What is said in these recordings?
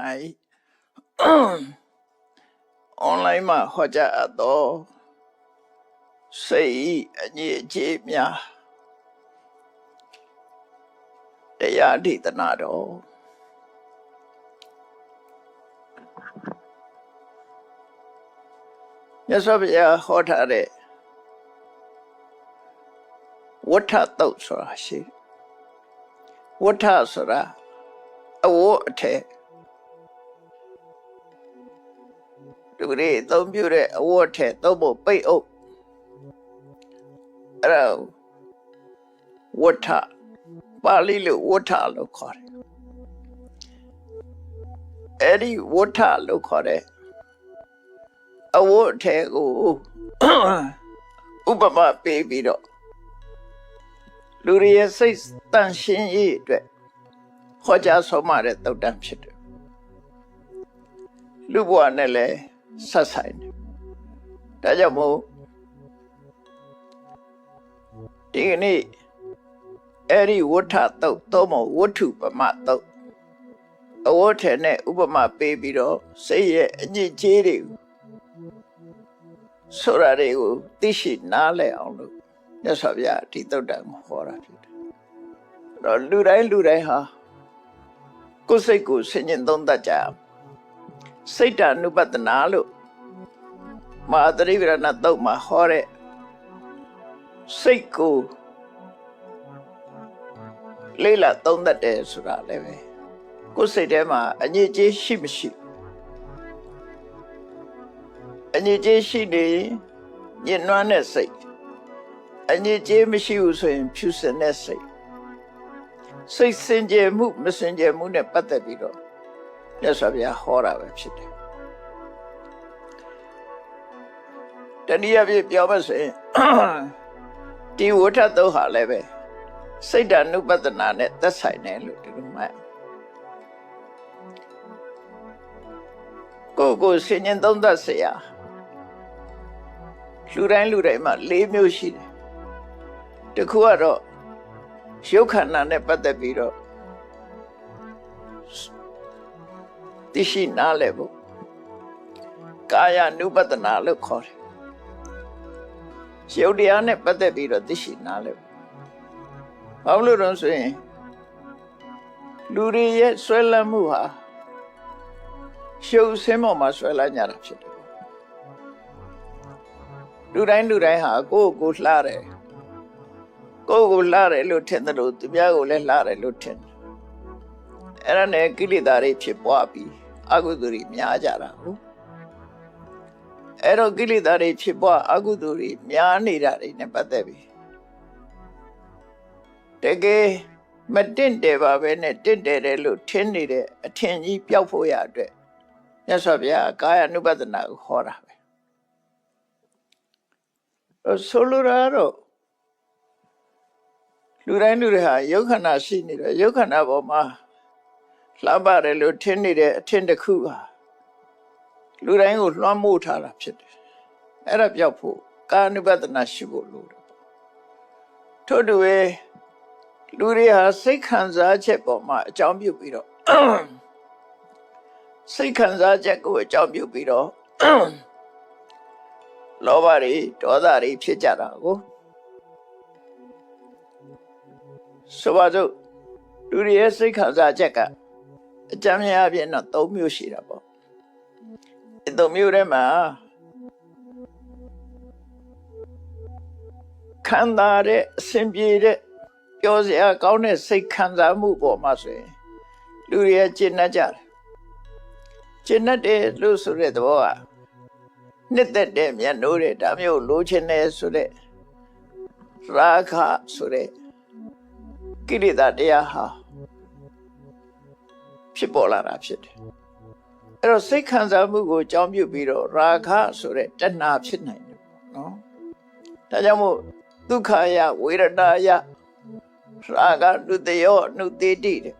나이 온라인만 하자도 세이 아니 제미야 대야리 드나도 여서비야 호타레 워타 떡소라시 워타소라 아워테 우리 동뷰레 아워테 또뭐 빼오 알아 워타 빨리로 워타로 거래 에리 워타로 거래 아워테고 우바마 베이비로 루리의 세단 신이 돼 호자 소마의 떡담ဖြစ်တယ် လူဘဝနဲ့လည်းဆက်ဆိုင်တယ် ဒါကြောင့်မို့ဒီကနေ့အဲ့ဒီဝဋ္ဌတုတ်သုံးပုံဝဋ္ထုပမတုတ်အဝဋ္ဌနဲ့ဥပမာပေးပြီးတော့စိတ်ရဲ့အညစ်အကြေးတွေကိုဆိုတာတွေကိုသိရှိနားလည်အောင်လို့မြတ်စွာဘုရားဒီတုတ်တံကိုဟောတာဖြစ်တယ် အဲ့တော့လူတိုင်းဟာကိုယ်စိတ်ကိုဆင်ញင်သုံးသပ်ကြအောင်စိတ်တ ानु ပတ္တနာလို့မဟာသရိပ္ပရဏတုတ်မှာဟောတဲ့စိတ်ကိုလေ့လာသုံးသပ်တယ်ဆိုတာလည်းပဲကိုယ်စိတ်ထဲမှာအညစ်အကြေးရှိမရှိအညစ်အကြေးရှိနေညှဉ်းနှွမ်းတဲ့စိတ်အညစ်အကြေးမရှိဘူးဆိုရင်ဖြူစင်တဲ့စိတ်စိတ်စင်ကြယ်မှုမစင်ကြယ်မှုနဲ့ပတ်သက်ပြီးတော့မြတ်စွာဘုရားဟောတာပဲဖြစ်တယ် တနည်းအားဖြင့်ပြောမယ်ဆိုရင်ဒီဝဋ္ဌတုတ်ဟာလည်းပဲစိတ်တ ानु ပတ္တနာနဲ့သက်ဆိုင်တယ်လို့ဒီလိုမှတ်ကိုယ်ဆင်ញင်သုံးသပ်เสียလူတိုင်းမှာ၄မျိုးရှိတယ်တစ်ခုကတော့ရုပ်ခန္ဓာနဲ့ပတ်သက်ပြီးတော့သိရှိနားလည်ဖို့ကာယ ानु ပတ္တနာလို့ခေါ်တယ်ရုပ်တရားနဲ့ပတ်သက်ပြီးတော့သိရှိနားလည်ဖို့ဘာလို့လဲဆိုရင်လူတွေရဲ့ဆွဲလန်းမှုဟာရှုပ်ဆင်းပေါ်မှာဆွဲလန်းကြတာဖြစ်တယ်လူတိုင်းဟာကိုယ့်ကိုလှတယ်ကိုယ့်ကိုလှတယ်လို့ထင်တယ်လို့သူများကိုလည်းလှတယ်လို့ထင်တယ်အဲ့ဒါနဲ့ကိလေသာတွေဖြစ်ပွားပြီးအကုသိုလ်တွေများကြတာဟုတ်အဲ့တော့ကိလေသာတွေဖြစ်ပွားအကုသိုလ်တွေများနေတာတွေနဲ့ပတ်သက်ပြီးတကယ်မတင့်တယ်ပါပဲနဲ့တင့်တယ်တယ်လို့ထင်နေတဲ့အထင်ကြီးပျောက်ဖို့ရအတွက်မြတ်စွာဘုရားကာယ ानु ပတ္တနာကိုဟောတာပဲဆိုလိုတာတော့လူတိုင်းဟာယုတ်ခန္ဓာရှိနေတယ်ယုတ်ခန္ဓာပေါ်မှာလှပတယ်လို့ထင်နေတဲ့အထင်တစ်ခုဟာလူတိုင်းကိုလွှမ်းမိုးထားတာဖြစ်တယ်အဲ့ဒါပြောက်ဖို့ကာယ ानु ပတ္တနာရှိဖို့လိုတယ်ထို့တူပဲလူတွေဟာစိတ်ခံစားချက်ပေါ်မှာအကြောင်းပြုပြီးတော့စိတ်ခံစားချက်ကိုအကြောင်းပြုပြီးတော့လောဘတွေဒေါသတွေဖြစ်ကြတာကိုဆိုပါစို့လူတွေရဲ့စိတ်ခံစားချက်ကအကြမ်းများအပြင်တော့၃မျိုးရှိတာပေါ့ဒီ၃မျိုးထဲမှာခံစားတဲ့အစဉ်ပြေတဲ့ပြောစရာကောင်းတဲ့စိတ်ခံစားမှုပေါ်မှာဆိုရင်လူတွေရဲ့ကျင့်တတ်ကြတယ်ကျင့်တတ်တယ်လို့ဆိုတဲ့သဘောကနှစ်သက်တဲ့မျက်နှိုးတဲ့ဒါမျိုးလိုချင်တယ်ဆိုတဲ့ရာဂဆိုတဲ့ကိလေသာတရားဟာဖြစ်ပေါ်လာတာဖြစ်တယ်အဲ့တော့စိတ်ခံစားမှုကိုအကြောင်းပြုပြီးတော့ရာဂဆိုတဲ့တဏှာဖြစ်နိုင်တယ်နော်ဒါကြောင့်မို့ဒုက္ခယဝေဒနာယရာဂနုတယောနုတေတိတဲ့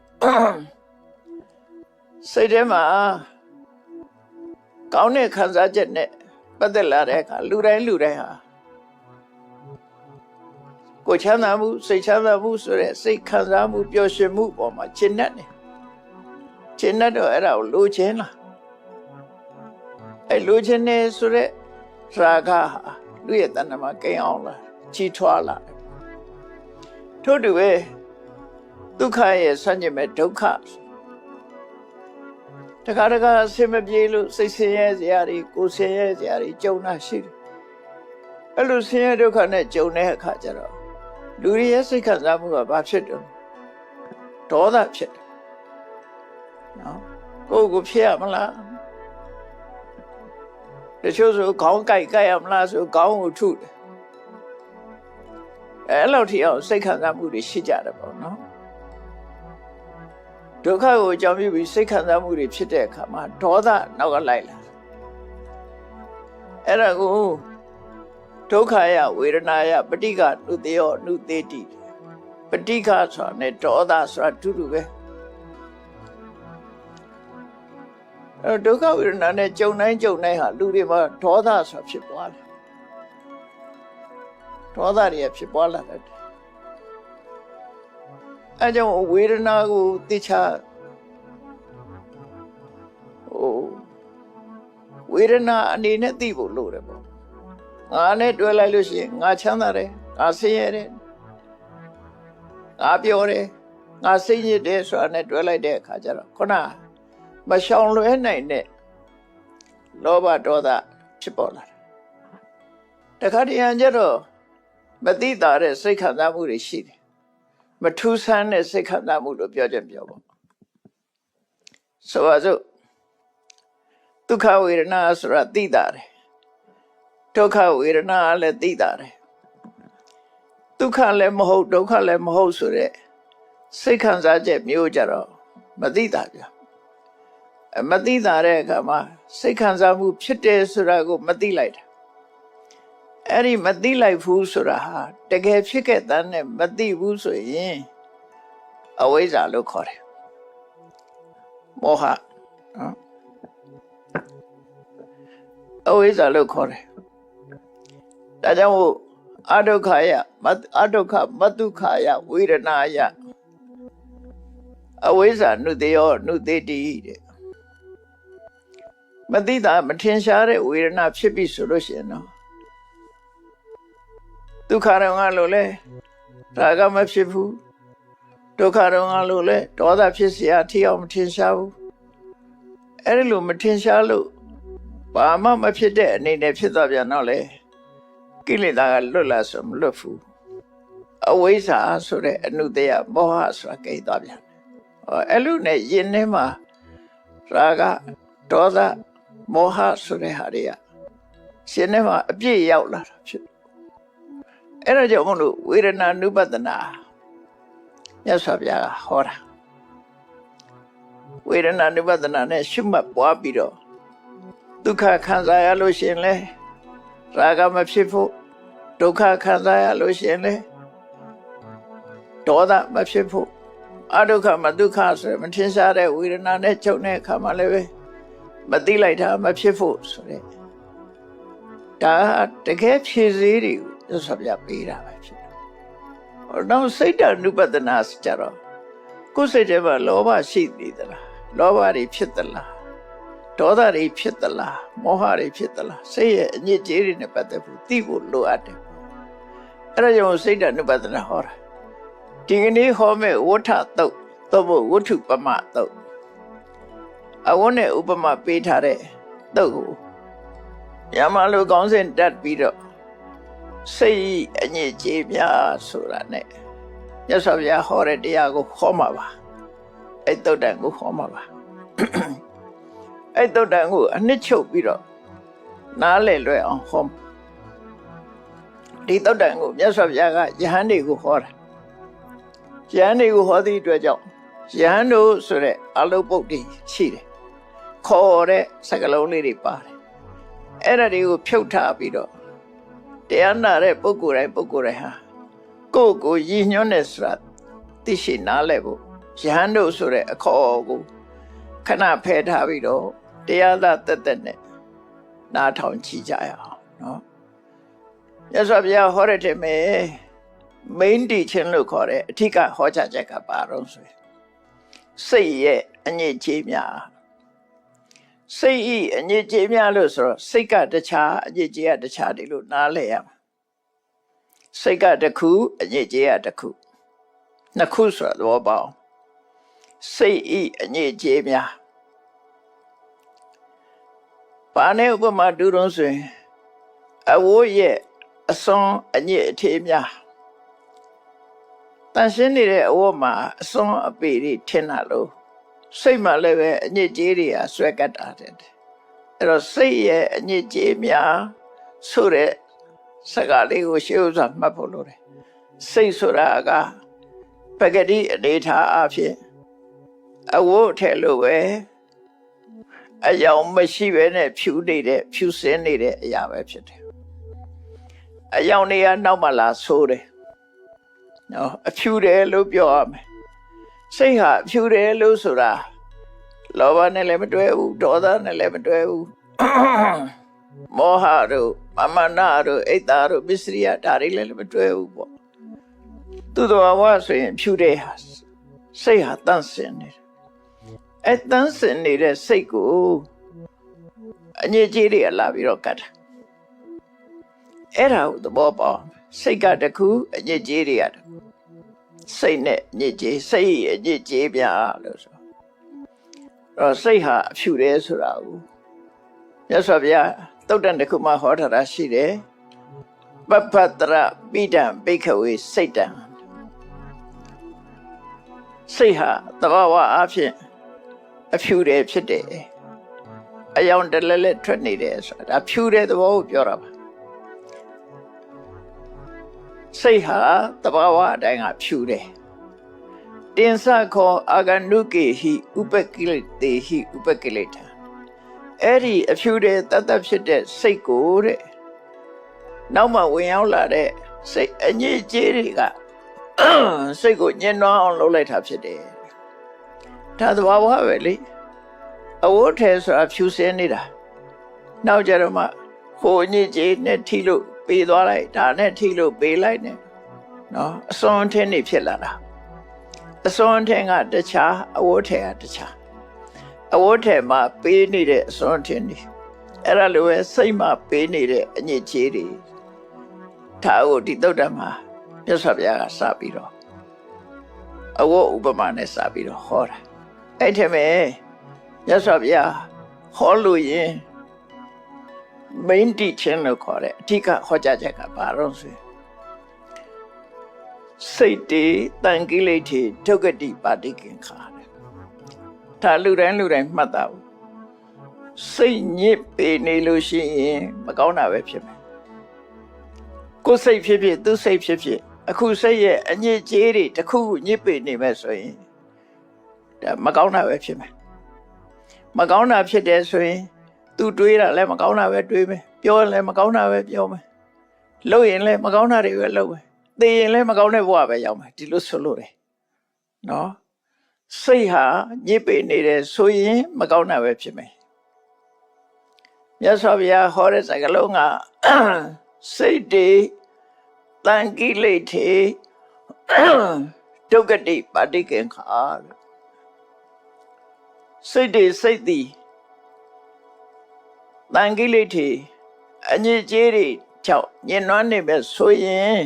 စိတ်ထဲမှာကောင်းတဲ့ခံစားချက်နဲ့ပတ်သက်လာတဲ့အခါလူတိုင်းဟာကိုချမ်းသာမှုစိတ်ချမ်းသာမှုဆိုတဲ့စိတ်ခံစားမှုပျော်ရွှင်မှုပေါ်မှာရှင်းတတ်တယ် ကျင့်တော့အဲ့ဒါကိုလိုချင်လားအဲ့လိုချင်နေဆိုတဲ့ရာဂဟာလူရဲ့တဏ္ဍမှာကိန်းအောင်လာကြီးထွားလာတယ်ထို့တူပဲဒုက္ခရဲ့ဆန့်ကျင်မဲ့ဒုက္ခတခါတခါအစင်မပြေလို့စိတ်ဆင်းရဲစရာတွေကိုယ်ဆင်းရဲစရာတွေကြုံတာရှိတယ်အဲ့လိုဆင်းရဲဒုက္ခနဲ့ကြုံတဲ့အခါကျတော့လူရဲ့စိတ်ခံစားမှုကဘာဖြစ်တယ်ဒေါသဖြစ်တယ်နော်ကိုယ်ကိုဖြစ်ရမလားတချို့ဆိုခေါင်းကိုက်ရမလားဆိုခေါင်းကိုထုတယ်အဲ့လိုထိအောင်စိတ်ခံစားမှုတွေရှိကြတယ်ပေါ့နော်ဒုက္ခကိုအကြောင်းပြုပြီးစိတ်ခံစားမှုတွေဖြစ်တဲ့အခါမှာဒေါသနောက်ကလိုက်လာအဲ့ဒါကိုဒုက္ခယဝေဒနာယပဋိက္ခနုတေယောနုတေတိပဋိက္ခဆိုတာနဲ့ဒေါသဆိုတာတူတူပဲအဲ့ဒုက္ခဝေဒနာနဲ့ကြုံတိုင်းဟာလူတွေမှာဒေါသဆိုတာဖြစ်သွားတယ်ဒေါသတွေဖြစ်ပွားလာတယ်အဲကြောင့်ဝေဒနာကိုသိချဝေဒနာအနေနဲ့သိဖို့လိုတယ်ပေါ့ငါနဲ့တွဲလိုက်လို့ရှိရင်ငါချမ်းသာတယ်ငါဆင်းရဲတယ်ငါပျော်တယ်ငါစိတ်ညစ်တယ်ဆိုတာနဲ့တွဲလိုက်တဲ့အခါကျတော့ခုနမရှောင်လွဲနိုင်တဲ့လောဘဒေါသဖြစ်ပေါ်လာတယ်တခါတည်းကျတော့မသိတာတဲ့စိတ်ခံစားမှုတွေရှိတယ်မထူးဆန်းတဲ့စိတ်ခံစားမှုလို့ပြောချက်ပြောပေါ့ဆိုပါစို့ဒုက္ခဝေဒနာဆိုတာသိတာတယ်ဒုက္ခဝေဒနာလည်းသိတာတယ်ဒုက္ခလည်းမဟုတ်ဒုက္ခလည်းမဟုတ်ဆိုတဲ့စိတ်ခံစားချက်မျိုးကြတော့မသိတာဗျမသိတာတဲ့အခါမှာစိတ်ခံစားမှုဖြစ်တယ်ဆိုတာကိုမသိလိုက်တာအဲ့ဒီမသိလိုက်ဘူးဆိုတာဟာတကယ်ဖြစ်ခဲ့တဲ့နဲ့မသိဘူးဆိုရင်အဝိဇ္ဇာလို့ခေါ်တယ်မောဟနော်အဝိဇ္ဇာလို့ခေါ်တယ်ဒါကြောင့်အဒုက္ခယအဒုက္ခမတုခယဝေဒနာယအဝိဇ္ဇာနုတေယောနုတေတိတဲ့မသိတာမထင်ရှားတဲ့ဝေဒနာဖြစ်ပြီဆိုလို့ရှိရင်နော်ဒုက္ခရောင်ကလို့လဲရာဂမဖြစ်ဘူးဒုက္ခရောင်ကလို့လဲဒေါသဖြစ်เสียအထီအောင်မထင်ရှားဘူးအဲ့ဒီလိုမထင်ရှားလို့ဘာမှမဖြစ်တဲ့အနေနဲ့ဖြစ်သွားပြန်တော့လေကိလေသာကလွတ်လာဆိုမလွတ်ဘူးအဝိဇ္ဇာဆိုတဲ့အနုတ္တယမောဟဆိုတာကိသွားပြန်အဲ့လိုနဲ့ယင်ထဲမှာရာဂဒေါသမောဟဆိုတဲ့ဟာတွေကရှင်ထဲမှာအပြည့်ရောက်လာတာဖြစ်အဲ့ဒါကြောင့်မလို့ဝေဒနာနုပဒနာမြတ်စွာဘုရားကဟောတာဝေဒနာနုပဒနာနဲ့ရှုမှတ်ပွားပြီးတော့ဒုက္ခခံစားရလို့ရှိရင်လေရာဂမဖြစ်ဖို့ဒုက္ခခံစားရလို့ရှိရင်လေဒေါသမဖြစ်ဖို့အဒုက္ခမဒုက္ခဆိုမထင်ရှားတဲ့ဝေဒနာနဲ့ချုပ်တဲ့အခါမှာလည်းပဲမသိလိုက်တာမဖြစ်ဖို့ဆိုတဲ့ဒါတကယ်ဖြည့်စည်းတွေကိုသစ္စာပြပေးတာပဲဖြစ်တယ်။နောက်စိတ်တ ानु ပဒနာကြတော့ကိုယ်စိတ်ထဲမှာလောဘရှိနေသလားလောဘတွေဖြစ်သလားဒေါသတွေဖြစ်သလားမောဟတွေဖြစ်သလားစိတ်ရဲ့အညစ်အကြေးတွေနဲ့ပတ်သက်ဖို့သိဖို့လိုအပ်တယ်။အဲ့ဒါကြောင့်စိတ်တ ानु ပဒနာဟောတာဒီကနေ့ဟောမဲ့ဝဋ္ထတုတ်သို့မဟုတ်ဝဋ္ထုပမတုတ်အဝန်းနဲ့ဥပမာပေးထားတဲ့တုတ်ကိုညမလိုကောင်းစဉ်တက်ပြီးတော့စိတ်အညစ်အကြေးများဆိုတာနဲ့မြတ်စွာဘုရားဟောတဲ့တရားကိုဟောမှာပါအဲ့တုတ်တန်ကိုဟောမှာပါအဲ့တုတ်တန်ကိုအနှစ်ချုပ်ပြီးတော့နားလည်လွယ်အောင်ဟောဒီတုတ်တန်ကိုမြတ်စွာဘုရားကယဟန်တွေကိုဟောတာယဟန်တွေကိုဟောသည့်အတွက်ကြောင့်ယဟန်တို့ဆိုတဲ့အလုံးပုတ်တွေရှိတယ်ခေါ်တဲ့စကားလုံးလေးတွေပါတယ်အဲ့ဒါတွေကိုဖြုတ်ထားပြီးတော့တရားနာတဲ့ပုဂ္ဂိုလ်တိုင်းဟာကိုယ့်ကိုရည်ညွှန်းတဲ့ဆိုတာသိရှိနားလည်ဖို့ယဟန်တို့ဆိုတဲ့အခေါ်ကိုခဏဖယ်ထားပြီးတော့တရားသာတက်တက်နဲ့နားထောင်ကြည့်ကြရအောင်နော်မြတ်စွာဘုရားဟောတဲ့ထဲမှာ main teaching လို့ခေါ်တဲ့အထက်ကဟောကြားချက်ကပါတော့ဆိုရင်စိတ်ရဲ့ အညစ်အကြေးများစိတ်ဤအညစ်အကြေးများလို့ဆိုတော့စိတ်ကတခြားအညစ်အကြေးကတခြားတယ်လို့နားလည်ရမှာစိတ်ကတစ်ခုအညစ်အကြေးကတစ်ခုနှစ်ခုဆိုတော့ပေါ့စိတ်ဤအညစ်အကြေးများဘာနဲ့ဥပမာတူတော့ဆိုရင်အဝိုးရဲ့အစွန်းအညစ်အကြေးများတန်ရှင်းနေတဲ့အဝတ်မှာအစွန်းအပေတွေထင်တာလို့စိတ်မှလည်းပဲအညစ်အကြေးတွေကဆွဲကပ်တာတဲ့အဲ့တော့စိတ်ရဲ့အညစ်အကြေးများဆိုတဲ့စကားလေးကိုရှေ့ဥစွာမှတ်ဖို့လိုတယ်စိတ်ဆိုတာကပဂတိအနေထားအဖြစ်အဝတ်ထဲလို့ပဲအယောင်မရှိပဲနဲ့ဖြူနေတဲ့ဖြူစင်းနေတဲ့အရာပဲဖြစ်တယ်အယောင်တွေကနောက်မှလာဆိုးတယ်နော်အဖြူတယ်လို့ပြောရမယ်စိတ်ဟာအဖြူတယ်လို့ဆိုတာလောဘနဲ့လည်းမတွဲဘူးဒေါသနဲ့လည်းမတွဲဘူးမောဟတို့အမနာတို့အိတ်တာတို့ပစ္စရိယဒါတွေလည်းမတွဲဘူးပေါ့သူတော်ဘာဆိုရင်ဖြူတယ်ဟာစိတ်ဟာတန့်စင်နေတယ်အဲတန့်စင်နေတဲ့စိတ်ကိုအညစ်အကြေးတွေကလာပြီးတော့ကတ်တာအဲ့ဒါကိုသဘောပေါက်စိတ်ကတခုအညစ်အကြေးတွေကတခုစိတ်နဲ့အညစ်အကြေးစိတ်အညစ်အကြေးပြလို့ဆိုတော့စိတ်ဟာအဖြူတယ်ဆိုတာကိုမြတ်စွာဘုရားသုတ်တန်တစ်ခုမှဟောထားတာရှိတယ်ပပ္ပတရပိဒံဘိက္ခဝေစိတ်တံစိတ်ဟာသဘာဝအဖြစ်အဖြူတယ်ဖြစ်တယ်အယောင်တလဲလဲထွက်နေတယ်ဆိုတာဖြူတဲ့သဘောကိုပြောတာပါစိတ်ဟာသဘာဝအတိုင်းကဖြူတယ်တင်္စခောအာဂနုကေဟိဥပကိလေတေဟိဥပကိလေထအဲ့ဒီအဖြူတဲ့တတ်ဖြစ်တဲ့စိတ်ကိုတဲ့နောက်မှဝင်ရောက်လာတဲ့စိတ်အညစ်အကြေးတွေကစိတ်ကိုညှဉ်းနှွမ်းအောင်လုပ်လိုက်တာဖြစ်တယ်ဒါသဘာဝပဲလေအဝတ်ထဲဆိုတာဖြူစင်းနေတာနောက်ကြတော့မှဟိုအညစ်အကြေးနဲ့ထိလို့ပေးသွားလိုက်ဒါနဲ့ထိလို့ပေးလိုက်နဲ့နော်အစွန်းထင်းနေဖြစ်လာတာအစွန်းထင်းကတခြားအဝတ်ထဲကတခြားအဝတ်ထဲမှာပေးနေတဲ့အစွန်းထင်းနေအဲ့ဒါလိုပဲစိတ်မှာပေးနေတဲ့အညစ်အကြေးတွေဒါကိုဒီသုတ္တမှာမြတ်စွာဘုရားကစပြီးတော့အဝတ်ဥပမာနဲ့စပြီးတော့ဟောတာအဲ့ထက်မဲ့မြတ်စွာဘုရားဟောလို့ရင်main teaching လို့ခေါ်တယ်အဓိကဟောကြားချက်ကဘာလို့ဆိုစိတ်တေတန်ကိလေထေဒုက္ခတိပါတိကင်္ခာဒါလူတိုင်းမှတ်တာဘူးစိတ်ညစ်ပေနေလို့ရှိရင်မကောင်းတာပဲဖြစ်မယ်ကိုယ်စိတ်ဖြစ်ဖြစ်သူစိတ်ဖြစ်ဖြစ်အခုစိတ်ရဲ့အညစ်အကြေးတွေတစ်ခုညစ်ပေနေမဲ့ဆိုရင်ဒါမကောင်းတာပဲဖြစ်မယ်မကောင်းတာဖြစ်တယ်ဆိုရင်သူတွေးတာလည်းမကောင်းတာပဲတွေးမယ်ပြောရင်လည်းမကောင်းတာပဲပြောမယ်လုပ်ရင်လည်းမကောင်းတာတွေပဲလုပ်မယ်သိရင်လည်းမကောင်းတဲ့ဘဝပဲရောက်မယ်ဒီလိုဆိုလို့တယ်နော်စိတ်ဟာညစ်ပေနေတယ်ဆိုရင်မကောင်းတာပဲဖြစ်မယ်မြတ်စွာဘုရားဟောတဲ့စကားလုံးကစိတ်တေတန်ကိလေထေဒုက္ခတိပါတိကင်္ခာစိတ်တေစိတ်သည်တန်ကိလေထေအညစ်အကြေးတွေကြောင့်ညှဉ်းနှွမ်းနေပဲဆိုရင်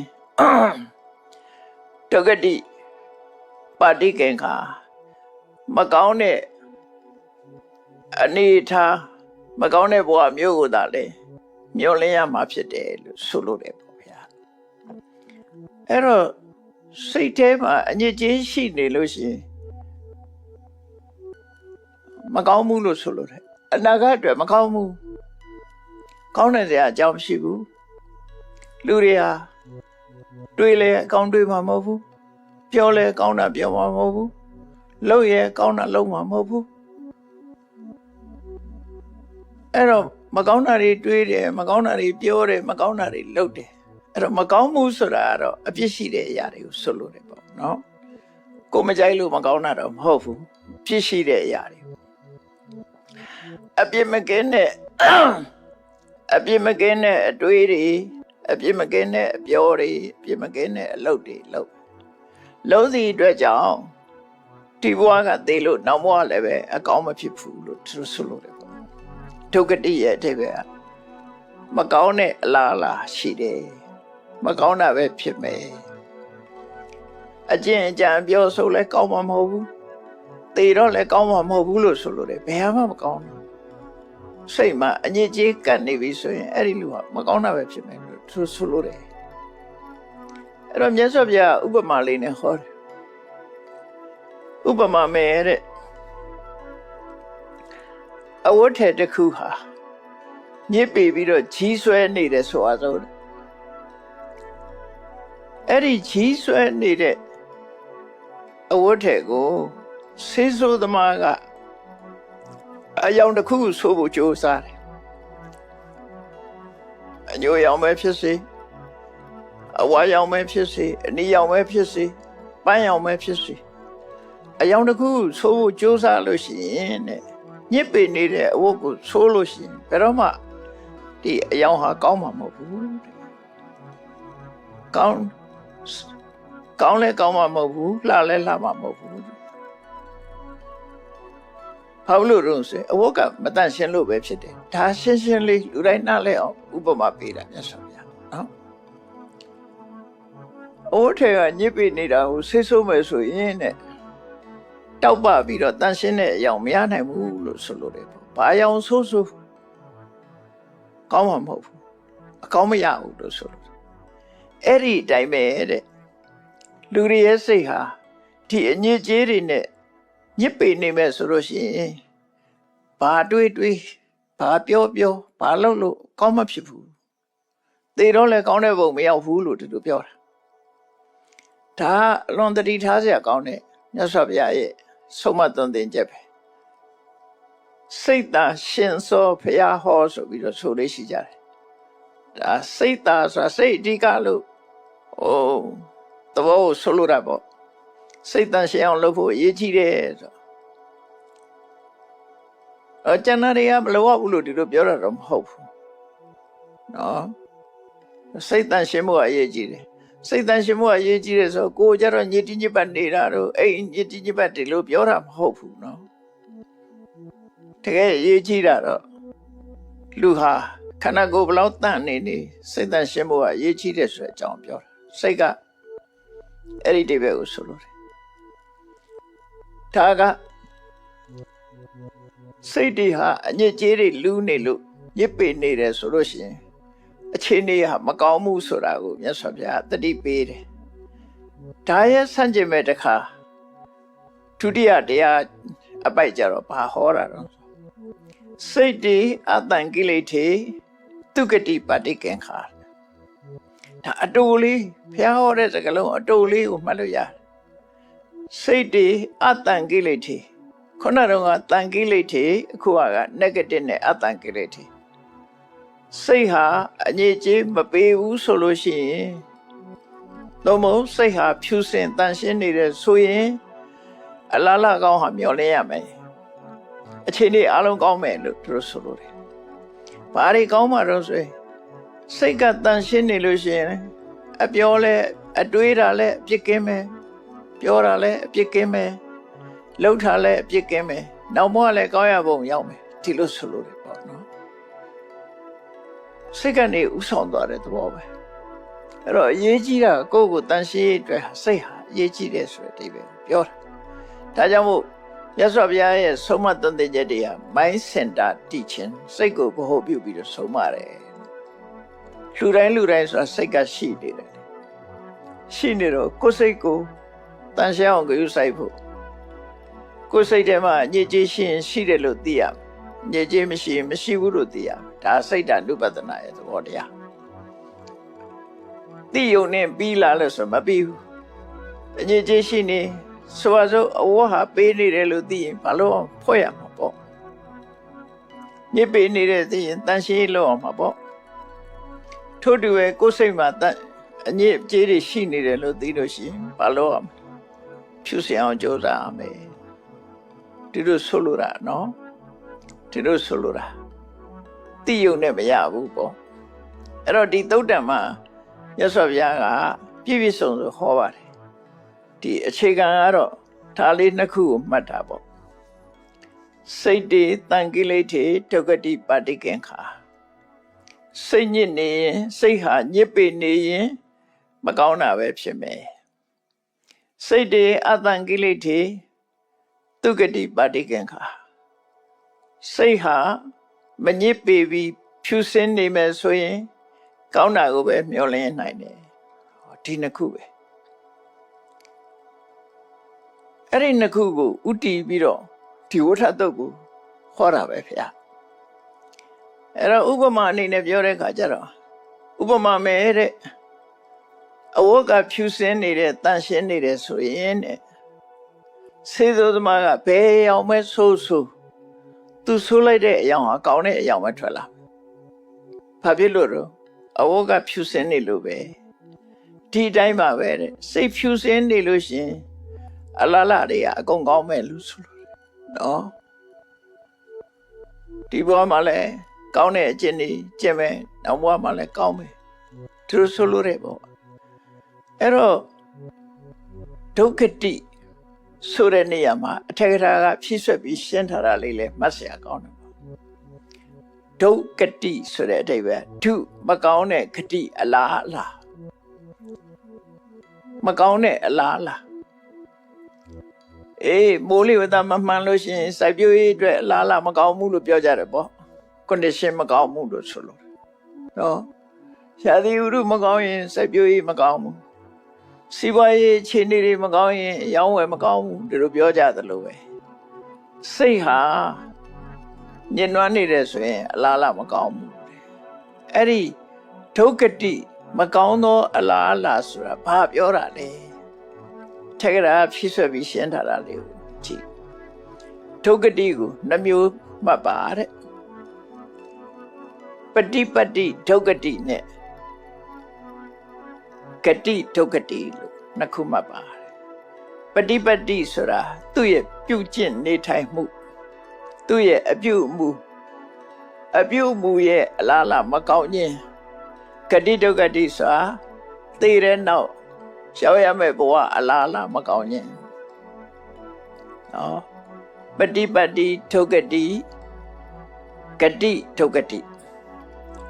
ဒုက္ခတိပါတိကင်္ခာမကောင်းတဲ့အနေထားမကောင်းတဲ့ဘဝမျိုးကိုသာလေမျောလင်းရမှာဖြစ်တယ်လို့ဆိုလို့တယ်ပေါ့ဗျာအဲ့တော့စိတ်ထဲမှာအညစ်အကြေးရှိနေလို့ရှိရင်မကောင်းဘူးလို့ဆိုလို့တယ်အနာဂတ်အတွက်မကောင်းဘူးကောင်းတဲ့စရာအကြောင်းမရှိဘူးလူတွေဟာတွေးလဲအကောင်းတွေးမှာမဟုတ်ဘူးပြောလဲကောင်းတာပြောမှာမဟုတ်ဘူးလုပ်ရဲကောင်းတာလုပ်မှာမဟုတ်ဘူးအဲ့တော့မကောင်းတာတွေတွေးတယ်မကောင်းတာတွေပြောတယ်မကောင်းတာတွေလုပ်တယ်အဲ့တော့မကောင်းမှုဆိုတာကတော့အပြစ်ရှိတဲ့အရာတွေကိုဆိုလို့တယ်ပေါ့နော်ကိုမကြိုက်လို့မကောင်းတာတော့မဟုတ်ဘူးပြစ်ရှိတဲ့အရာတွေအပြစ်မကင်းတဲ့အပြစ်မကင်းတဲ့အတွေးတွေအပြစ်မကင်းတဲ့အပြောတွေအပြစ်မကင်းတဲ့အလုပ်တွေလုပ်စီအတွက်ကြောင့် ဒီဘဝကသေလို့နောက်ဘဝလည်းပဲအကောင်းမဖြစ်ဘူးလို့သူဆိုလို့တယ်ပေါ့ဒုက္ခတိရဲ့အဓိပ္ပာယ်မကောင်းတဲ့အလားအလာရှိတယ်မကောင်းတာပဲဖြစ်မယ်အကျင့်အကြံပြောဆိုလဲကောင်းမှာမဟုတ်ဘူးသေတော့လည်းကောင်းမှာမဟုတ်ဘူးလို့ဆိုလို့တယ်ဘယ်မှမကောင်းဘူးစိတ်မှာအညစ်အကြေးကပ်နေပြီဆိုရင်အဲ့ဒီလူကမကောင်းတာပဲဖြစ်မယ်လို့သူဆိုလို့တယ်အဲ့တော့မြတ်စွာဘုရားဥပမာလေးနဲ့ဟောတယ်ဥပမာမဲ့တဲ့အဝတ်ထည်တစ်ခုဟာညစ်ပေပြီးတော့ကြီးဆွဲနေတယ်ဆိုအားဆိုအဲ့ဒီကြီးဆွဲနေတဲ့အဝတ်ထည်ကိုဆေးဆိုးသမားကအယောင်တစ်ခုဆိုဖို့ကြိုးစားတယ်အညိုရောင်ပဲဖြစ်စေအဝါရောင်ပဲဖြစ်စေအနီရောင်ပဲဖြစ်စေပန်းရောင်ပဲဖြစ်စေအယောင်တစ်ခုဆိုဖို့ကြိုးစားလို့ရှိရင်တဲ့ညစ်ပေနေတဲ့အဝတ်ကိုဆိုးလို့ရှိရင်ဘယ်တော့မှဒီအယောင်ဟာကောင်းမှာမဟုတ်ဘူးကောင်းလဲကောင်းမှာမဟုတ်ဘူးလှလဲလှမှာမဟုတ်ဘူးဘာလို့လို့ဆိုအဝတ်ကမတန့်ရှင်းလို့ပဲဖြစ်တယ်ဒါရှင်းရှင်းလေးလူတိုင်းနားလဲအောင်ဥပမာပေးတာမြတ်စွာဘုရားနော်အဝတ်ထဲကညစ်ပေနေတာကိုဆေးဆိုးမယ်ဆိုရင်တဲ့တောက်ပပြီးတော့တန့်ရှင်းတဲ့အယောင်မရနိုင်ဘူးလို့ဆိုလို့တယ်ပေါ့ဘာအယောင်ဆိုးဆိုးကောင်းမှာမဟုတ်ဘူးအကောင်းမရဘူးလို့ဆိုလို့အဲ့ဒီအတိုင်းပဲတဲ့လူတွေရဲ့စိတ်ဟာဒီအညစ်အကြေးတွေနဲ့ညစ်ပေနေမဲ့ဆိုလို့ရှိရင်ဘာတွေးတွေးဘာပြောပြောဘာလုပ်လို့ကောင်းမဖြစ်ဘူးသေတော့လည်းကောင်းတဲ့ဘုံမရောက်ဘူးလို့သူတို့ပြောတာဒါအလွန်တတိထားစရာကောင်းတဲ့မြတ်စွာဘုရားရဲ့ဆုံးမသွန်သင်ချက်ပဲစိတ်သာရှင်စောဘုရားဟောဆိုပြီးတော့ဆိုလေးရှိကြတယ်ဒါစိတ်သာဆိုတာစိတ်အဓိကလို့သဘောကိုဆိုလိုတာပေါ့စိတ်သာရှင်အောင်လုပ်ဖို့အရေးကြီးတယ်ဆိုကျန်တဲ့တွေကမလိုအပ်ဘူးလို့ဒီလိုပြောတာတော့မဟုတ်ဘူးနော်စိတ်သာရှင်မှုအရေးကြီးတယ်စိတ်တန်ရှင်မှုအရေးကြီးတယ်ဆိုကိုကြတော့ညစ်တိညစ်ပတ်နေတာတော့အဲ့ညစ်တိညစ်ပတ်တယ်လို့ပြောတာမဟုတ်ဘူးနော်တကယ်အရေးကြီးတာတော့လူဟာခန္ဓာကိုယ်ဘလောက်တန့်နေစိတ်တန်ရှင်မှုကအရေးကြီးတယ်ဆိုတဲ့အကြောင်းပြောတာစိတ်ကအဲ့ဒီတိဘက်ကိုဆိုလို့တယ်ဒါကစိတ်တွေဟာအညစ်အကြေးတွေလူးနေလို့ညစ်ပေနေတယ်ဆိုလို့ရှိရင်အခြေအနေဟာမကောင်းမှုဆိုတာကိုမြတ်စွာဘုရားသတိပေးတယ်။ဒါရဲ့ဆန့်ကျင်မဲ့တစ်ခါဒုတိယတရားအပိုက်ကြတော့ဘာဟောတာတော့စိတ်တိအတန်ကိလေထေသူကတိပတိကင်္ခာဒါအတူလေးဘုရားဟောတဲ့စကားလုံးအတူလေးကိုမှတ်လို့ရတယ်။စိတ်တိအတန်ကိလေထေခုနကတော့တန်ကိလေထေအခုက negative နဲ့အတန်ကိလေထေစိတ်ဟာအငြိကြေးမပေးဘူးဆိုလို့ရှိရင်တော့မဟုတ်စိတ်ဟာဖြူစင်တန်ရှင်းနေတယ်ဆိုရင်အလားလာကောင်းဟာမျောလင်းရမယ်အခြေအနေအလုံးကောင်းမယ်လို့သူတို့ဆိုလို့တယ်ဘာတွေကောင်းမှာတော့ဆိုရင်စိတ်ကတန်ရှင်းနေလို့ရှိရင်အပြောလဲအတွေးတာလဲအပြစ်ကင်းမယ်ပြောတာလဲအပြစ်ကင်းမယ်လှုပ်တာလဲအပြစ်ကင်းမယ်နောက်မှလည်းကောင်းရပုံရောက်မယ်ဒီလိုဆိုလို့တယ်ပေါ့နော်စိတ်ကနေဥဆောင်သွားတဲ့သဘောပဲအဲ့တော့အရေးကြီးတာကိုယ့်ကိုတန်ရှင်းအတွက်စိတ်ဟာအရေးကြီးတယ်ဆိုတဲ့အဓိပ္ပာယ်ပြောတာဒါကြောင့်မို့မြတ်စွာဘုရားရဲ့ဆုံးမသွန်သင်ချက်တွေဟာ mind center teaching စိတ်ကိုဗဟုပြုပြီးတော့ဆုံးမတယ်လူတိုင်းဆိုတာစိတ်ကရှိနေတယ်ရှိနေတော့ကိုယ်စိတ်ကိုတန်ရှင်းအောင်ကြိုးစိုက်ဖို့ကိုယ်စိတ်ထဲမှာညစ်ကြေးရှိတယ်လို့သိရညစ်ကြေးမရှိရင်မရှိဘူးလို့သိရဒါစိတ်ဓာတ်ဥပဒနာရဲ့သဘောတရားသိယုံနဲ့ပြီးလာလို့ဆိုမပြီးဘူးအညစ်အကြေးရှိနေဆိုပါစို့အဝတ်ဟာပေးနေတယ်လို့သိရင်ဘာလို့ဖွဲ့ရမှာပေါ့ညစ်ပေးနေတဲ့သိရင်တန်ရှင်းလို့အောင်မှာပေါ့ထို့တူပဲကိုယ်စိတ်မှာအညစ်အကြေးတွေရှိနေတယ်လို့သိလို့ရှိရင်ဘာလို့အောင်ဖြူစင်အောင်ကြိုးစားရမယ်ဒီလိုဆိုလိုတာနော်ဒီလိုဆိုလိုတာသိယုံနဲ့မရဘူးပေါ့အဲ့တော့ဒီသုတ်တံမှာရသော်ဘုရားကပြည့်ပြည့်စုံစုံဟောပါတယ်ဒီအခြေခံကတော့ဓ ဒါလေးနှစ်ခုကိုမှတ်တာပေါ့စိတ်တွေတန်ကိလေထေဒုက္ခတိပါတိကင်္ခာစိတ်ညစ်နေရင်စိတ်ဟာညစ်ပေနေရင်မကောင်းတာပဲဖြစ်မယ်စိတ်တွေအတန်ကိလေထေဒုက္ခတိပါတိကင်္ခာစိတ်ဟာမညစ်ပေပြီးဖြူစင်းနေမယ်ဆိုရင်ကောင်းတာကိုပဲမျှော်လင့်နိုင်တယ်ဒီနှစ်ခုပဲအဲ့ဒီနှစ်ခုကိုဥတည်ပြီးတော့ဒီဝဋ္ဌတုတ်ကိုဟောတာပဲဖေ။အဲ့တော့ဥပမာအနေနဲ့ပြောတဲ့အခါကျတော့ဥပမာမဲ့တဲ့အဝတ်ကဖြူစင်းနေတဲ့တန်ရှင်းနေတဲ့ဆိုရင်တဲ့စေသောသမားကဘယ်အောင်မဲ့ဆိုးသူဆိုးလိုက်တဲ့အယောင်ဟာကောင်းတဲ့အယောင်ပဲထွက်လာ။ဘာဖြစ်လို့တော့အဝတ်ကဖြူစင်းနေလို့ပဲဒီတိုင်းပါပဲတဲ့စိတ်ဖြူစင်းနေလို့ရှင်အလားလားတွေကအကုန်ကောင်းမဲ့လို့ဆိုလို့နော်ဒီဘဝမှာလည်းကောင်းတဲ့အကျင့်တွေကျင့်မယ်နောက်ဘဝမှာလည်းကောင်းမယ်သူဆိုလို့ရပေါ့အဲ့တော့ဒုက္ခတိဆိုတဲ့နေရာမှာအထက်ကထာကဖြည့်ဆွက်ပြီးရှင်းထားတာလေးလည်းမှတ်စရာကောင်းတယ်ဒုက္ခတိဆိုတဲ့အဓိပ္ပာယ်ဒုမကောင်းတဲ့ခတိအလားအလားမကောင်းတဲ့အလားအလားမိုးလေဝသမမှန်လို့ရှိရင်စိုက်ပျိုးရေးအတွက်အလားအလာမကောင်းဘူးလို့ပြောကြတယ်ပေါ့ condition မကောင်းဘူးလို့ဆိုလို့နော်ရာသီဥတုမကောင်းရင်စိုက်ပျိုးရေးမကောင်းဘူးစီးပွားရေးအခြေအနေတွေမကောင်းရင်ရောင်းဝယ်မကောင်းဘူးဒီလိုပြောကြသလိုပဲစိတ်ဟာညှဉ်းနှွမ်းနေတယ်ဆိုရင်အလားအလာမကောင်းဘူးအဲ့ဒီဒုက္ခတိမကောင်းသောအလားအလာဆိုတာဘာပြောတာလဲထက်ကရာဖြည့်ဆွက်ပြီးရှင်းထားတာလေးကိုကြည့်ဒုက္ခတိကိုနှမျိုးမှတ်ပါတဲ့ပฏิပတ္တိဒုက္ခတိနဲ့ဂတိဒုက္ခတိလို့နှစ်ခုမှတ်ပါပฏิပတ္တိဆိုတာသူ့ရဲ့ပြုကျင့်နေထိုင်မှုသူ့ရဲ့အပြုအမူရဲ့အလားအလာမကောင်းခြင်းဂတိဒုက္ခတိဆိုတာသိတဲ့နောက်ရှောက်ရမယ့်ဘဝအလားအလာမကောင်းခြင်းနော်ပฏิပတ္တိဒုက္ခတိဂတိဒုက္ခတိ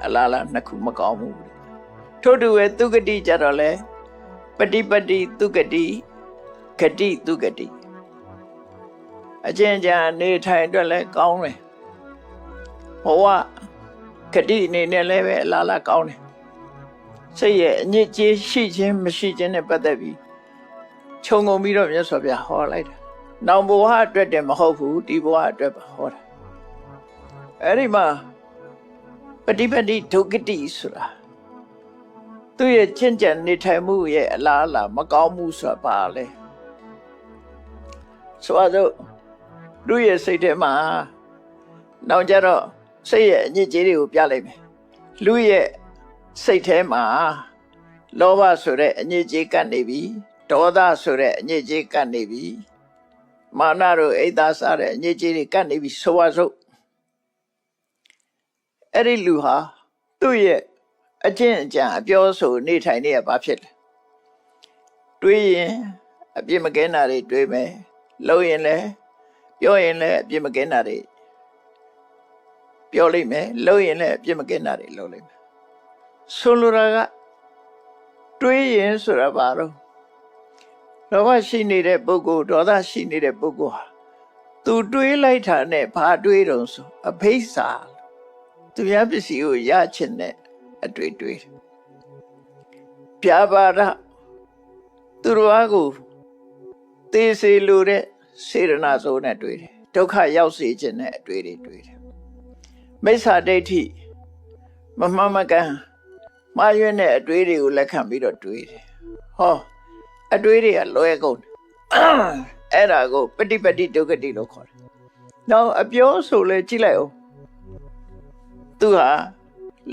အလားအလာနှစ်ခုမကောင်းဘူးထို့တူပဲသူဂတိကြတော့လေပฏิပတ္တိသူဂတိဂတိသူဂတိအကျဉ်းချနေထိုင်အတွက်လည်းကောင်းတယ်ဘဝဂတိအနေနဲ့လည်းပဲအလားအလာကောင်းတယ်စိတ်ရဲ့အညစ်အကြေးရှိခြင်းမရှိခြင်းနဲ့ပတ်သက်ပြီးခြုံငုံပြီးတော့မြတ်စွာဘုရားဟောလိုက်တာ။နောင်ဘဝအတွက်တည်းမဟုတ်ဘူးဒီဘဝအတွက်ပါဟောတာ။အဲဒီမှာပฏิပတ္တိဒုက္ခတိဆိုတာသူ့ရဲ့ကျင့်ကြံနေထိုင်မှုရဲ့အလားအလာမကောင်းမှုဆိုတာပါလေ။ဆိုတော့သူ့ရဲ့စိတ်ထဲမှာနောက်ကြတော့စိတ်ရဲ့အညစ်အကြေးတွေကိုပြလိုက်မယ်။လူရဲ့စိတ်ထဲမှာလောဘဆိုတဲ့အညစ်အကြေးကပ်နေပြီဒေါသဆိုတဲ့အညစ်အကြေးကပ်နေပြီမာနတို့အိတ်သားစားတဲ့အညစ်အကြေးတွေကပ်နေပြီဆိုပါစို့အဲ့ဒီလူဟာသူ့ရဲ့အကျင့်အကြံအပြောဆိုနေထိုင်နေရဘာဖြစ်လဲတွေးရင်အပြစ်မကင်းတာတွေတွေးမယ်လုပ်ရင်လည်းပြောရင်လည်းအပြစ်မကင်းတာတွေပြောလိမ့်မယ်လုပ်ရင်လည်းအပြစ်မကင်းတာတွေလုပ်လိမ့်မယ်ဆိုလိုတာကတွေးရင်ဆိုတာဘာလို့လောဘရှိနေတဲ့ပုဂ္ဂိုလ်ဒေါသရှိနေတဲ့ပုဂ္ဂိုလ်ဟာသူတွေးလိုက်တာနဲ့ဘာတွေးတုံဆိုအဖိစ္ဆာသူများပစ္စည်းကိုရချင်တဲ့အတွေ့တွေးပြပါဒသူတော်ကိုသေစေလိုတဲ့စေရနာစိုးနဲ့တွေ့တယ်ဒုက္ခရောက်စေခြင်းနဲ့အတွေ့တွေတွေ့တယ်မိစ္ဆာဒိဋ္ဌိမမှန်မကန်မှားယွင်းတဲ့အတွေ့တွေကိုလက်ခံပြီးတော့တွေ့တယ်ဟောအတွေ့တွေကလွဲကုန်အဲ့ဒါကိုပฏิပတ္တိဒုက္ခတိလို့ခေါ်တယ်နောက်အပြောဆိုလဲကြည့်လိုက်အောင်သူဟာ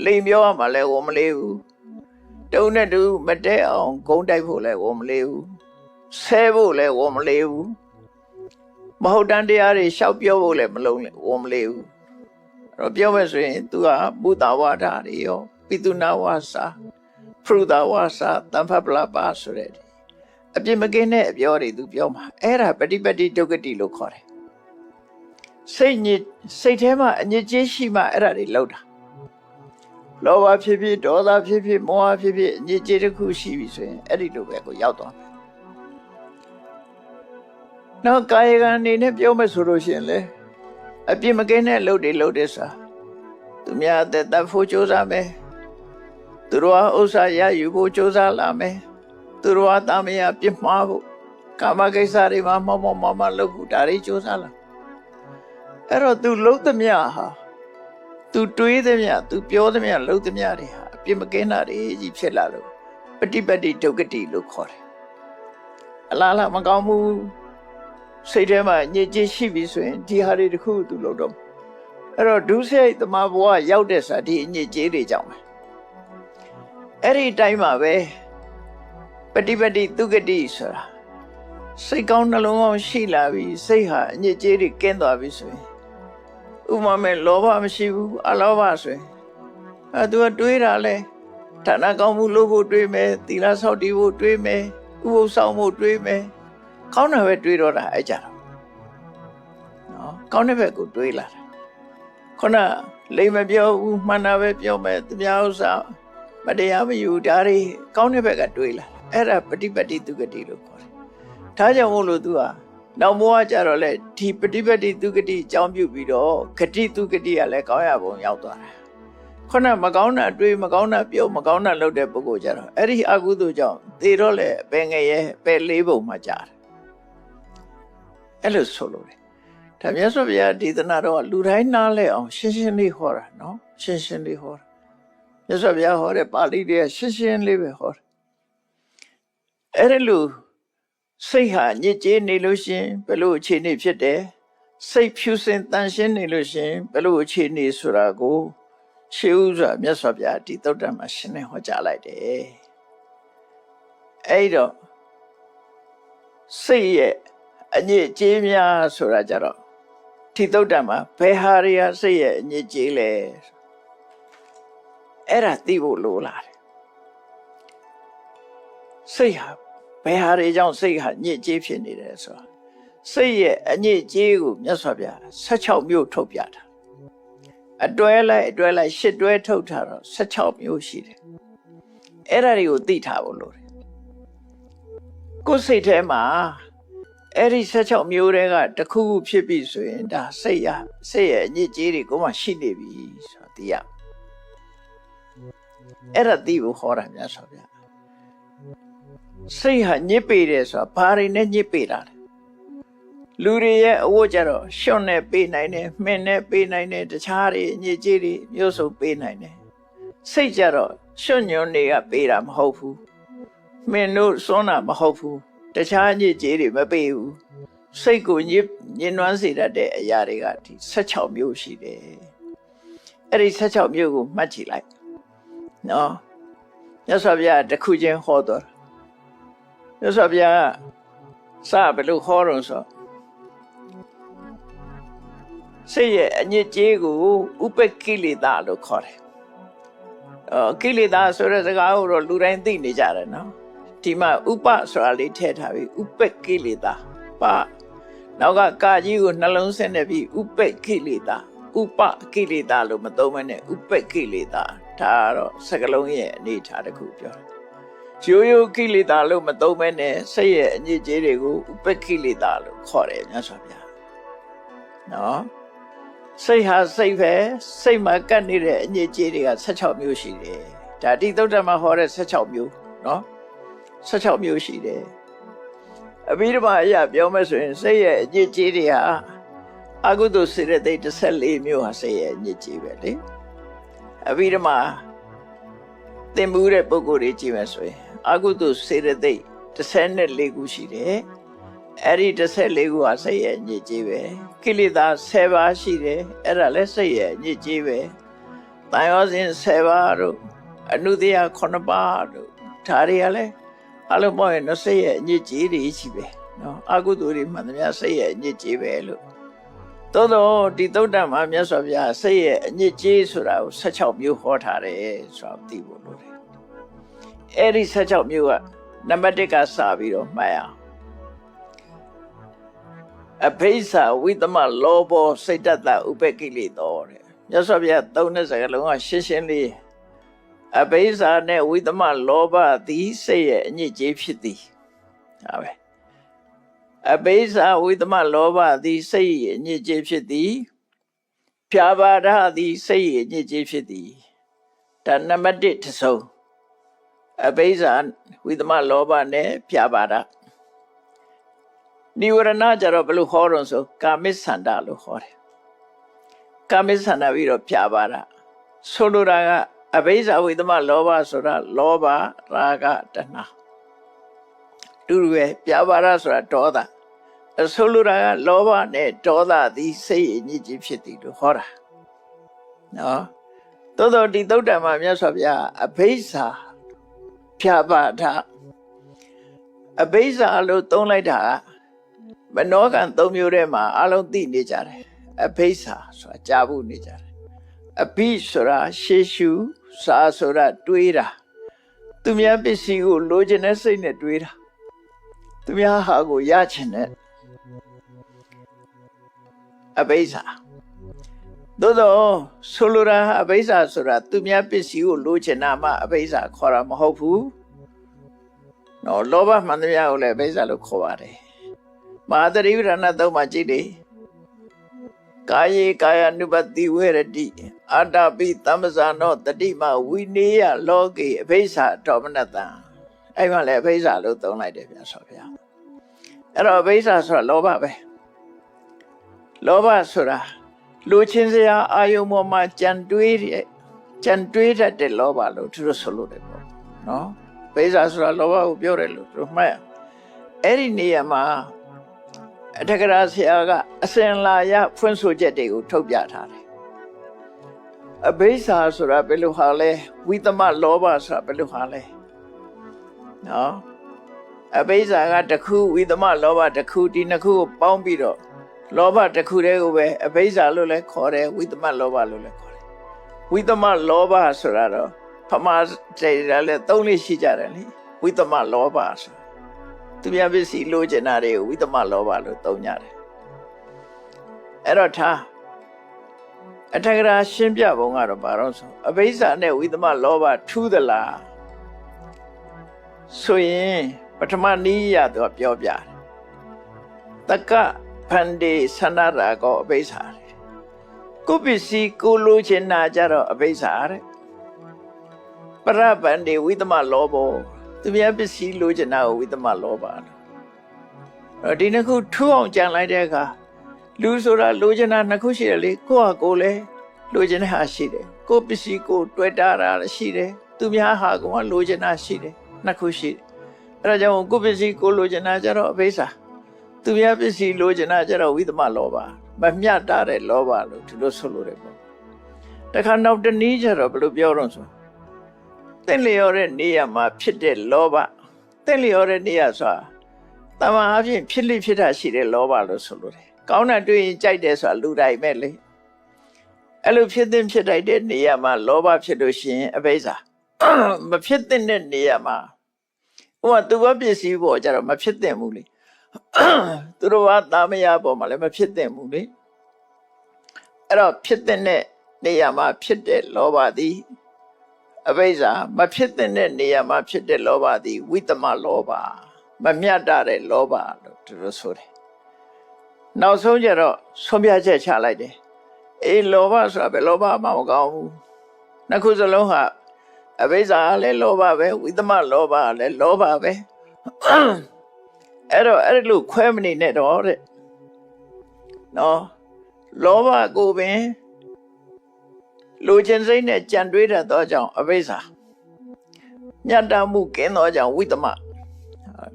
လိမ်ပြောရမှလည်းဝန်မလေးဘူးတုံးနဲ့တူမတဲအောင်ဂုံးတိုက်ဖို့လည်းဝန်မလေးဘူးဆဲဖို့လည်းဝန်မလေးဘူးမဟုတ်တန်တရားတွေရှောက်ပြောဖို့လည်းမလုံးလည်းဝန်မလေးဘူးအဲ့တော့ပြောမယ်ဆိုရင်သူကဘုဒ္ဓဝါဒတွေရောပိတုနာဝါစာဖရုဒဝါစာတမ္ဖပလပါဆိုတဲ့အ အပြစ်မကင်းတဲ့အပြောတွေသူပြောမှာအဲ့ဒါပฏิပတ်တိဒုက္ခတိလို့ခေါ်တယ်စိတ်ထဲမှာအညစ်အကြေးရှိမှအဲ့ဒါတွေလောက်တာလောဘဖြစ်ဖြစ်ဒေါသဖြစ်ဖြစ်မောဟဖြစ်ဖြစ်အညစ်အကြေးတစ်ခုရှိပြီဆိုရင်အဲ့ဒီလိုပဲကိုရောက်သွားမယ်နောက်ကာယကံအနေနဲ့ပြောမယ်ဆိုလို့ရှိရင်လေအပြစ်မကင်းတဲ့လုပ်တွေလုပ်တဲ့စာသူများအသက်သတ်ဖို့ကြိုးစားမယ်သူတို့ဟာဥစ္စာရယူဖို့ကြိုးစားလာမယ်သူတို့ဟာတာမယာပြစ်မှားဖို့ကာမကိစ္စတွေမှာမောမောမမလုပ်ဖို့ဒါတွေကြိုးစားလာအဲ့တော့သူလှုပ်သမျှဟာသူတွေးသမျှသူပြောသမျှလှုပ်သမျှတွေဟာအပြစ်မကင်းတာတွေကြီးဖြစ်လာလို့ပฏิပတ်တိဒုက္ခတိလို့ခေါ်တယ်အလားလားမကောင်းဘူးစိတ်ထဲမှာညစ်ကြေးရှိပြီဆိုရင်ဒီဟာတွေတခုသူလုပ်တော့အဲ့တော့ဒုစရိုက်တမဘဝရောက်တဲ့စာဒီအညစ်ကြေးတွေကြောင့်ပဲအဲ့ဒီတိုင်းမှာပဲပฏิပတ်တိဒုက္ခတိဆိုတာစိတ်ကောင်းနှလုံးကောင်းရှိလာပြီစိတ်ဟာအညစ်ကြေးတွေကင်းသွားပြီဆိုရင်ဥပမာမဲ့လောဘမရှိဘူးအလောဘဆိုရင်သူကတွေးတာလဲဌာနကောင်းမှုလုပ်ဖို့တွေးမယ်သီလဆောက်တည်ဖို့တွေးမယ်ဥပုသ်ဆောင်ဖို့တွေးမယ်ကောင်းတာပဲတွေးတော့တာအဲ့ကြတော့နော်ကောင်းတဲ့ဘက်ကိုတွေးလာတာခုနလိမ်မပြောဘူးမှန်တာပဲပြောမယ်သူများဥစ္စာမတရားမယူဒါတွေကောင်းတဲ့ဘက်ကတွေးလာအဲ့ဒါပฏิပတ်တိဒုက္ခတိလို့ခေါ်တယ်ဒါကြောင့်မို့လို့သူဟာနောက်ဘဝကြတော့လေဒီပฏิပတ်တိဒုက္ခတိအကြောင်းပြုပြီးတော့ဂတိဒုက္ခတိကလည်းကောင်းရပုံရောက်သွားတာခုနမကောင်းတာတွေးမကောင်းတာပြောမကောင်းတာလုပ်တဲ့ပုဂ္ဂိုလ်ကြတော့အဲ့ဒီအကုသိုလ်ကြောင့်သေတော့လေပဲငရဲပဲလေးပုံမှာကြာတယ်အဲ့လိုဆိုလို့တယ်ဒါမြတ်စွာဘုရားဒေသနာတော့လူတိုင်းနားလဲအောင်ရှင်းရှင်းလေးဟောတာနော်ရှင်းရှင်းလေးဟောတာမြတ်စွာဘုရားဟောတဲ့ပါဠိတွေကရှင်းရှင်းလေးပဲဟောတာအဲ့ဒီလိုစိတ်ဟာညစ်ကြေးနေလို့ရှင်ဘယ်လိုအခြေအနေဖြစ်တယ်စိတ်ဖြူစင်တန်ရှင်းနေလို့ရှင်ဘယ်လိုအခြေအနေဆိုတာကိုရှေးဥစွာမြတ်စွာဘုရားဒီသုတ္တမှာရှင်းနေဟောကြားလိုက်တယ်အဲ့တော့စိတ်ရဲ့အညစ်အကြေးများဆိုတာကြတော့ဒီသုတ္တမှာဘယ်ဟာတွေဟာစိတ်ရဲ့အညစ်အကြေးလဲအဲ့ဒါသိဖို့လိုလာတယ်စိတ်ဟာဘယ်ဟာတွေကြောင့်စိတ်ဟာညစ်ကြေးဖြစ်နေတယ်ဆိုတာစိတ်ရဲ့အညစ်အကြေးကိုမြတ်စွာဘုရား16မျိုးထုတ်ပြတာအတွဲလိုက်8တွဲထုတ်ထားတော့16မျိုးရှိတယ်အဲ့ဒါတွေကိုသိထားဖို့လိုတယ်ကိုယ်စိတ်ထဲမှာအဲ့ဒီ16မျိုးတွေကတစ်ခုခုဖြစ်ပြီဆိုရင်ဒါစိတ်ရဲ့အညစ်အကြေးတွေကိုမှရှိနေပြီဆိုတာသိရအဲ့ဒါသိဖို့ဟောတာများဆိုဗျာစိတ်ဟာညစ်ပေတယ်ဆိုတာဘာတွေနဲ့ညစ်ပေတာလဲလူတွေရဲ့အဝတ်ကြတော့ရှွန့်နဲ့ပေးနိုင်တယ်မှင်နဲ့ပေးနိုင်တယ်တခြားတွေညစ်ကြေးတွေမျိုးစုံပေးနိုင်တယ်စိတ်ကြတော့ရှွန့်ညွန့်တွေကပေးတာမဟုတ်ဘူးမှင်တို့စွန်းတာမဟုတ်ဘူးတခြားညစ်ကြေးတွေမပေးဘူးစိတ်ကိုညစ်နွမ်းစေတတ်တဲ့အရာတွေကဒီ16မျိုးရှိတယ်အဲ့ဒီ16မျိုးကိုမှတ်ကြည့်လိုက်နော်မြတ်စွာဘုရားတစ်ခုချင်းဟောတော်မြတ်စွာဘုရားစဘယ်လိုဟောတော့ဆိုစိတ်ရဲ့အညစ်အကြေးကိုဥပ္ပကိလေသာလို့ခေါ်တယ်ကိလေသာဆိုတဲ့စကားကိုတော့လူတိုင်းသိနေကြတယ်နော်ဒီမှာဥပဆိုတာလေးထည့်ထားပြီးဥပ္ပကိလေသာပါနောက်ကကာကြီးကိုနှလုံးဆင်းနေပြီးဥပ္ပကိလေသာဥပကိလေသာလို့မသုံးမနဲ့ဥပ္ပကိလေသာဒါကတော့စကားလုံးရဲ့အနေထားတစ်ခုပြောတယ်ရိုးကိလေသာလို့မသုံးမနဲ့စိတ်ရဲ့အညစ်အကြေးတွေကိုဥပ္ပကိလေသာလို့ခေါ်တယ်မြတ်စွာဘုရားနော်စိတ်ဟာစိတ်ပဲစိတ်မှာကပ်နေတဲ့အညစ်အကြေးတွေက16မျိုးရှိတယ်ဒါတိသုတ္တမှာဟောတဲ့16မျိုးနော်16မျိုးရှိတယ်အဘိဓမ္မာအရာပြောမယ်ဆိုရင်စိတ်ရဲ့အညစ်အကြေးတွေဟာအကုသိုလ်စေတသိက်14မျိုးဟာစိတ်ရဲ့အညစ်အကြေးပဲလေအဘိဓမ္မာသင်မှုတဲ့ပုဂ္ဂိုလ်တွေကြည့်မယ်ဆိုရင်အကုသိုလ်စေတသိက်14ခုရှိတယ်အဲ့ဒီ14ခုဟာစိတ်ရဲ့အညစ်အကြေးပဲကိလေသာ10ပါးရှိတယ်အဲ့ဒါလည်းစိတ်ရဲ့အညစ်အကြေးပဲတန်ရောစဉ်10ပါးတို့အနုတ္တယ9ပါးတို့ဒါတွေကလည်းအလုံးပေါင်းရင်စိတ်ရဲ့အညစ်အကြေးတွေရှိပဲနော်အကုသိုလ်တွေမှန်သမျှစိတ်ရဲ့အညစ်အကြေးပဲလို့သို့တော့ဒီသုတ္တမှာမြတ်စွာဘုရားစိတ်ရဲ့အညစ်အကြေးဆိုတာကို16မျိုးဟောထားတယ်ဆိုတာသိဖို့လိုတယ်အဲ့ဒီ16မျိုးက နံပါတ်1ကစပြီးတော့မှတ်အောင်အဘိဓါဝိသမလောဘောစိတ်တတဥပကိလေသောတဲ့မြတ်စွာဘုရားသုံးတဲ့စကားလုံးကရှင်းရှင်းလေးအဘိဓါနဲ့ဝိသမလောဘသည်စိတ်ရဲ့အညစ်အကြေးဖြစ်သည်ဟာပဲအဘိဓါဝိသမလောဘသည်စိတ်ရဲ့အညစ်အကြေးဖြစ်သည်ဖြာပါဒသည်စိတ်ရဲ့အညစ်အကြေးဖြစ်သည်ဒါနံပါတ်1တစ်စုံအဘိဓါဝိသမလောဘနဲ့ဖြာပါဒနိဝရဏကြတော့ဘယ်လိုဟောတော့ဆိုကာမိသန္တာလို့ဟောတယ်ကာမိသန္တာပြီးတော့ဖြာပါဒဆိုလိုတာကအဘိဓါဝိသမလောဘဆိုတာလောဘရာဂတဏှာတူပဲဖြာပါဒဆိုတာဒေါသဆိုလိုတာကလောဘနဲ့ဒေါသသည်စိတ်အညစ်အကြေးဖြစ်သည်လို့ဟောတာနော်သို့တော်ဒီသုတ္တံမှာမြတ်စွာဘုရားအဘိဓါဖြာပါဒအဘိဓါလို့သုံးလိုက်တာမနောကံ၃မျိုးထဲမှာအလုံးသိနေကြတယ်အဘိဓါဆိုတာကြားဖို့နေကြတယ်အဘိဆိုတာရှေးရှုစာဆိုတာတွေးတာသူများပစ္စည်းကိုလိုချင်တဲ့စိတ်နဲ့တွေးတာသူများဟာကိုရချင်တဲ့အဘိဓါသို့တော့ဆိုလိုတာအဘိဓါဆိုတာသူများပစ္စည်းကိုလိုချင်တာမှအဘိဓါခေါ်တာမဟုတ်ဘူးနော်လောဘမှန်သမျှကိုလည်းအဘိဓါလို့ခေါ်ပါတယ်မဟာသရိဝရဏသုံးမှာကြည့်လေကာယေကာယ ानु ပတိဝေရတိအာတပိသမ္ပဇာနောတတိမဝိနေယလောကေအဘိဓါတော်မနတံအဲ့မှလည်းအဘိဓါလို့သုံးလိုက်တယ်ဗျာဆိုဗျာအဲ့တော့အဘိဓါဆိုတာလောဘပဲလောဘဆိုတာလူချင်းစရာအာယုံပေါ်မှာကြံတွေးတတ်တဲ့လောဘလို့သူတို့ဆိုလို့တယ်ပေါ့နော်အဘိဓါဆိုတာလောဘကိုပြောတယ်လို့သူမှတ်အဲ့ဒီနေရာမှာအထက်ကရာဆရာကအစဉ်လာရဖွင့်ဆိုချက်တွေကိုထုတ်ပြထားတယ်အဘိဓါဆိုတာဘယ်လိုဟာလဲဝိသမလောဘဆိုတာဘယ်လိုဟာလဲနော်အဘိဓါကတစ်ခုဝိသမလောဘတစ်ခုဒီနှစ်ခုကိုပေါင်းပြီးတော့လောဘတစ်ခုတည်းကိုပဲအဘိဓါလို့လည်းခေါ်တယ်ဝိသမလောဘလို့လည်းခေါ်တယ်ဝိသမလောဘဆိုတာတော့ဖမာတဲ့လည်းသုံးလေးရှိကြတယ်လေဝိသမလောဘဆိုသူများပစ္စည်းလိုချင်တာတွေကိုဝိသမလောဘလို့သုံးကြတယ်အဲ့တော့ထားအထက်ကရာရှင်းပြပုံကတော့ဘာလို့ဆိုအဘိဓါနဲ့ဝိသမလောဘထူးသလားဆိုရင်ပထမနည်းရတော့ပြောပြတယ်တက္ကဖန္တိသန္နရာကောအဘိဓါကိုပစ္စည်းကိုလိုချင်တာကြတော့အဘိဓါတဲ့ပရပန္တိဝိသမလောဘောသူများပစ္စည်းလိုချင်တာကိုဝိသမလောဘလို့ဒီနှစ်ခုထူအောင်ကြံလိုက်တဲ့အခါလူဆိုတာလိုချင်တာနှစ်ခုရှိတယ်လေကိုယ့်ဟာကိုယ်လည်းလိုချင်တဲ့ဟာရှိတယ်ကိုယ့်ပစ္စည်းကိုတွေ့တာလည်းရှိတယ်သူများဟာကလိုချင်တာရှိတယ်နှစ်ခုရှိတယ်အဲ့ဒါကြောင့်ကိုယ့်ပစ္စည်းကိုလိုချင်တာကြတော့အဘိဓါသူများပစ္စည်းလိုချင်တာကြတော့ဝိသမလောဘမမျှတာတဲ့လောဘလို့ဒီလိုဆိုလို့ရတယ်ပေါ့တခါနောက်တနည်းကျတော့ဘယ်လိုပြောတော့ဆိုတင့်လျော်တဲ့နေရာမှာဖြစ်တဲ့လောဘတင့်လျော်တဲ့နေရာဆိုတာတမန်အဖြစ်ဖြစ်လိဖြစ်တာရှိတဲ့လောဘလို့ဆိုလို့တယ်ကောင်းတာတွေ့ရင်ကြိုက်တယ်ဆိုတာလူတိုင်းပဲလေအဲ့လိုဖြစ်တဲ့ဖြစ်တိုက်တဲ့နေရာမှာလောဘဖြစ်လို့ရှိရင်အဘိဓါမဖြစ်တဲ့နေရာမှာဟိုကသူ့ဘပစ္စည်းပေါ်ကြတော့မဖြစ်တဲ့ဘူးလေသူတို့ကတာမယာပေါ်မှာလည်းမဖြစ်တဲ့ဘူးလေအဲ့တော့ဖြစ်တဲ့နေရာမှာဖြစ်တဲ့လောဘသည်အဘိဓါမဖြစ်တဲ့နေရာမှာဖြစ်တဲ့လောဘသည်ဝိသမလောဘမမျှတတဲ့လောဘလို့သူတို့ဆိုတယ်နောက်ဆုံးကျတော့ဆုံးဖြတ်ချက်ချလိုက်တယ်အေးလောဘဆိုတာပဲလောဘမှမကောင်းဘူးနှစ်ခုစလုံးဟာအဘိဓါလည်းလောဘပဲဝိသမလောဘလည်းလောဘပဲအဲ့တော့အဲ့လိုခွဲမနေနဲ့တော့တဲ့နော်လောဘကိုပင်လိုချင်စိတ်နဲ့ကြံတွေးတတ်သောကြောင့်အဘိဓါမြတ်တမှုကင်းသောကြောင့်ဝိသမ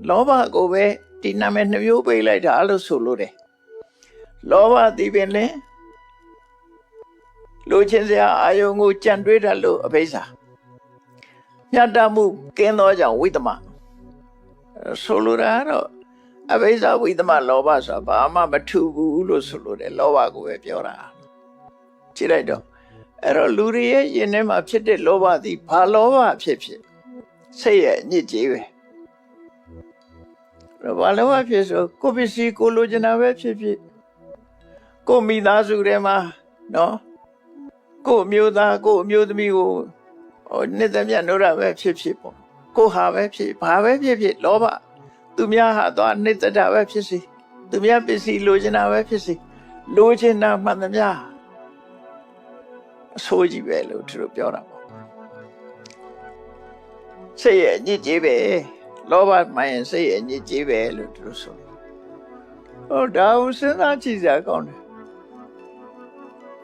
လောဘကိုပဲဒီနာမည်နှမျိုးပေးလိုက်တာလို့ဆိုလို့တယ်လောဘသည်ပင်လင်လိုချင်စရာအာယုံကိုကြံတွေးတတ်လို့အဘိဓါမြတ်တမှုကင်းသောကြောင့်ဝိသမဆိုလိုတာတော့အဘိဓါဝိသမလောဘဆိုတာဘာမှမထူဘူးလို့ဆိုလို့တယ်လောဘကိုပဲပြောတာကြည့်လိုက်တော့အဲ့တော့လူတွေရဲ့ယင်ထဲမှာဖြစ်တဲ့လောဘသည်ဘာလောဘဖြစ်စိတ်ရဲ့အညစ်အကြေးပဲ ဘာလို့မဖြစ်ဆိုကိုပစ္စည်းကိုလိုချင်တာပဲဖြစ်ဖြစ်ကိုမိသားစုထဲမှာနော်ကိုအမျိုးသားကိုအမျိုးသမီးကိုနှစ်သက်မြတ်လို့ရပဲဖြစ်ဖြစ်ပေါ့ကိုဟာပဲဖြစ်ဘာပဲဖြစ်ဖြစ်လောဘသူများဟာတော့နှစ်သက်တာပဲဖြစ်စီသူများပစ္စည်းလိုချင်တာပဲဖြစ်စီလိုချင်တာမှန်သမျှအဆိုးကြီးပဲလို့သူတို့ပြောတာပေါ့စိတ်ရဲ့အညစ်အကြေးပဲလောဘမှန်ရင်စိတ်ရဲ့အညစ်အကြေးပဲလို့သူတို့ဆိုဒါကိုစဉ်းစားကြည့်စရာကောင်းတယ်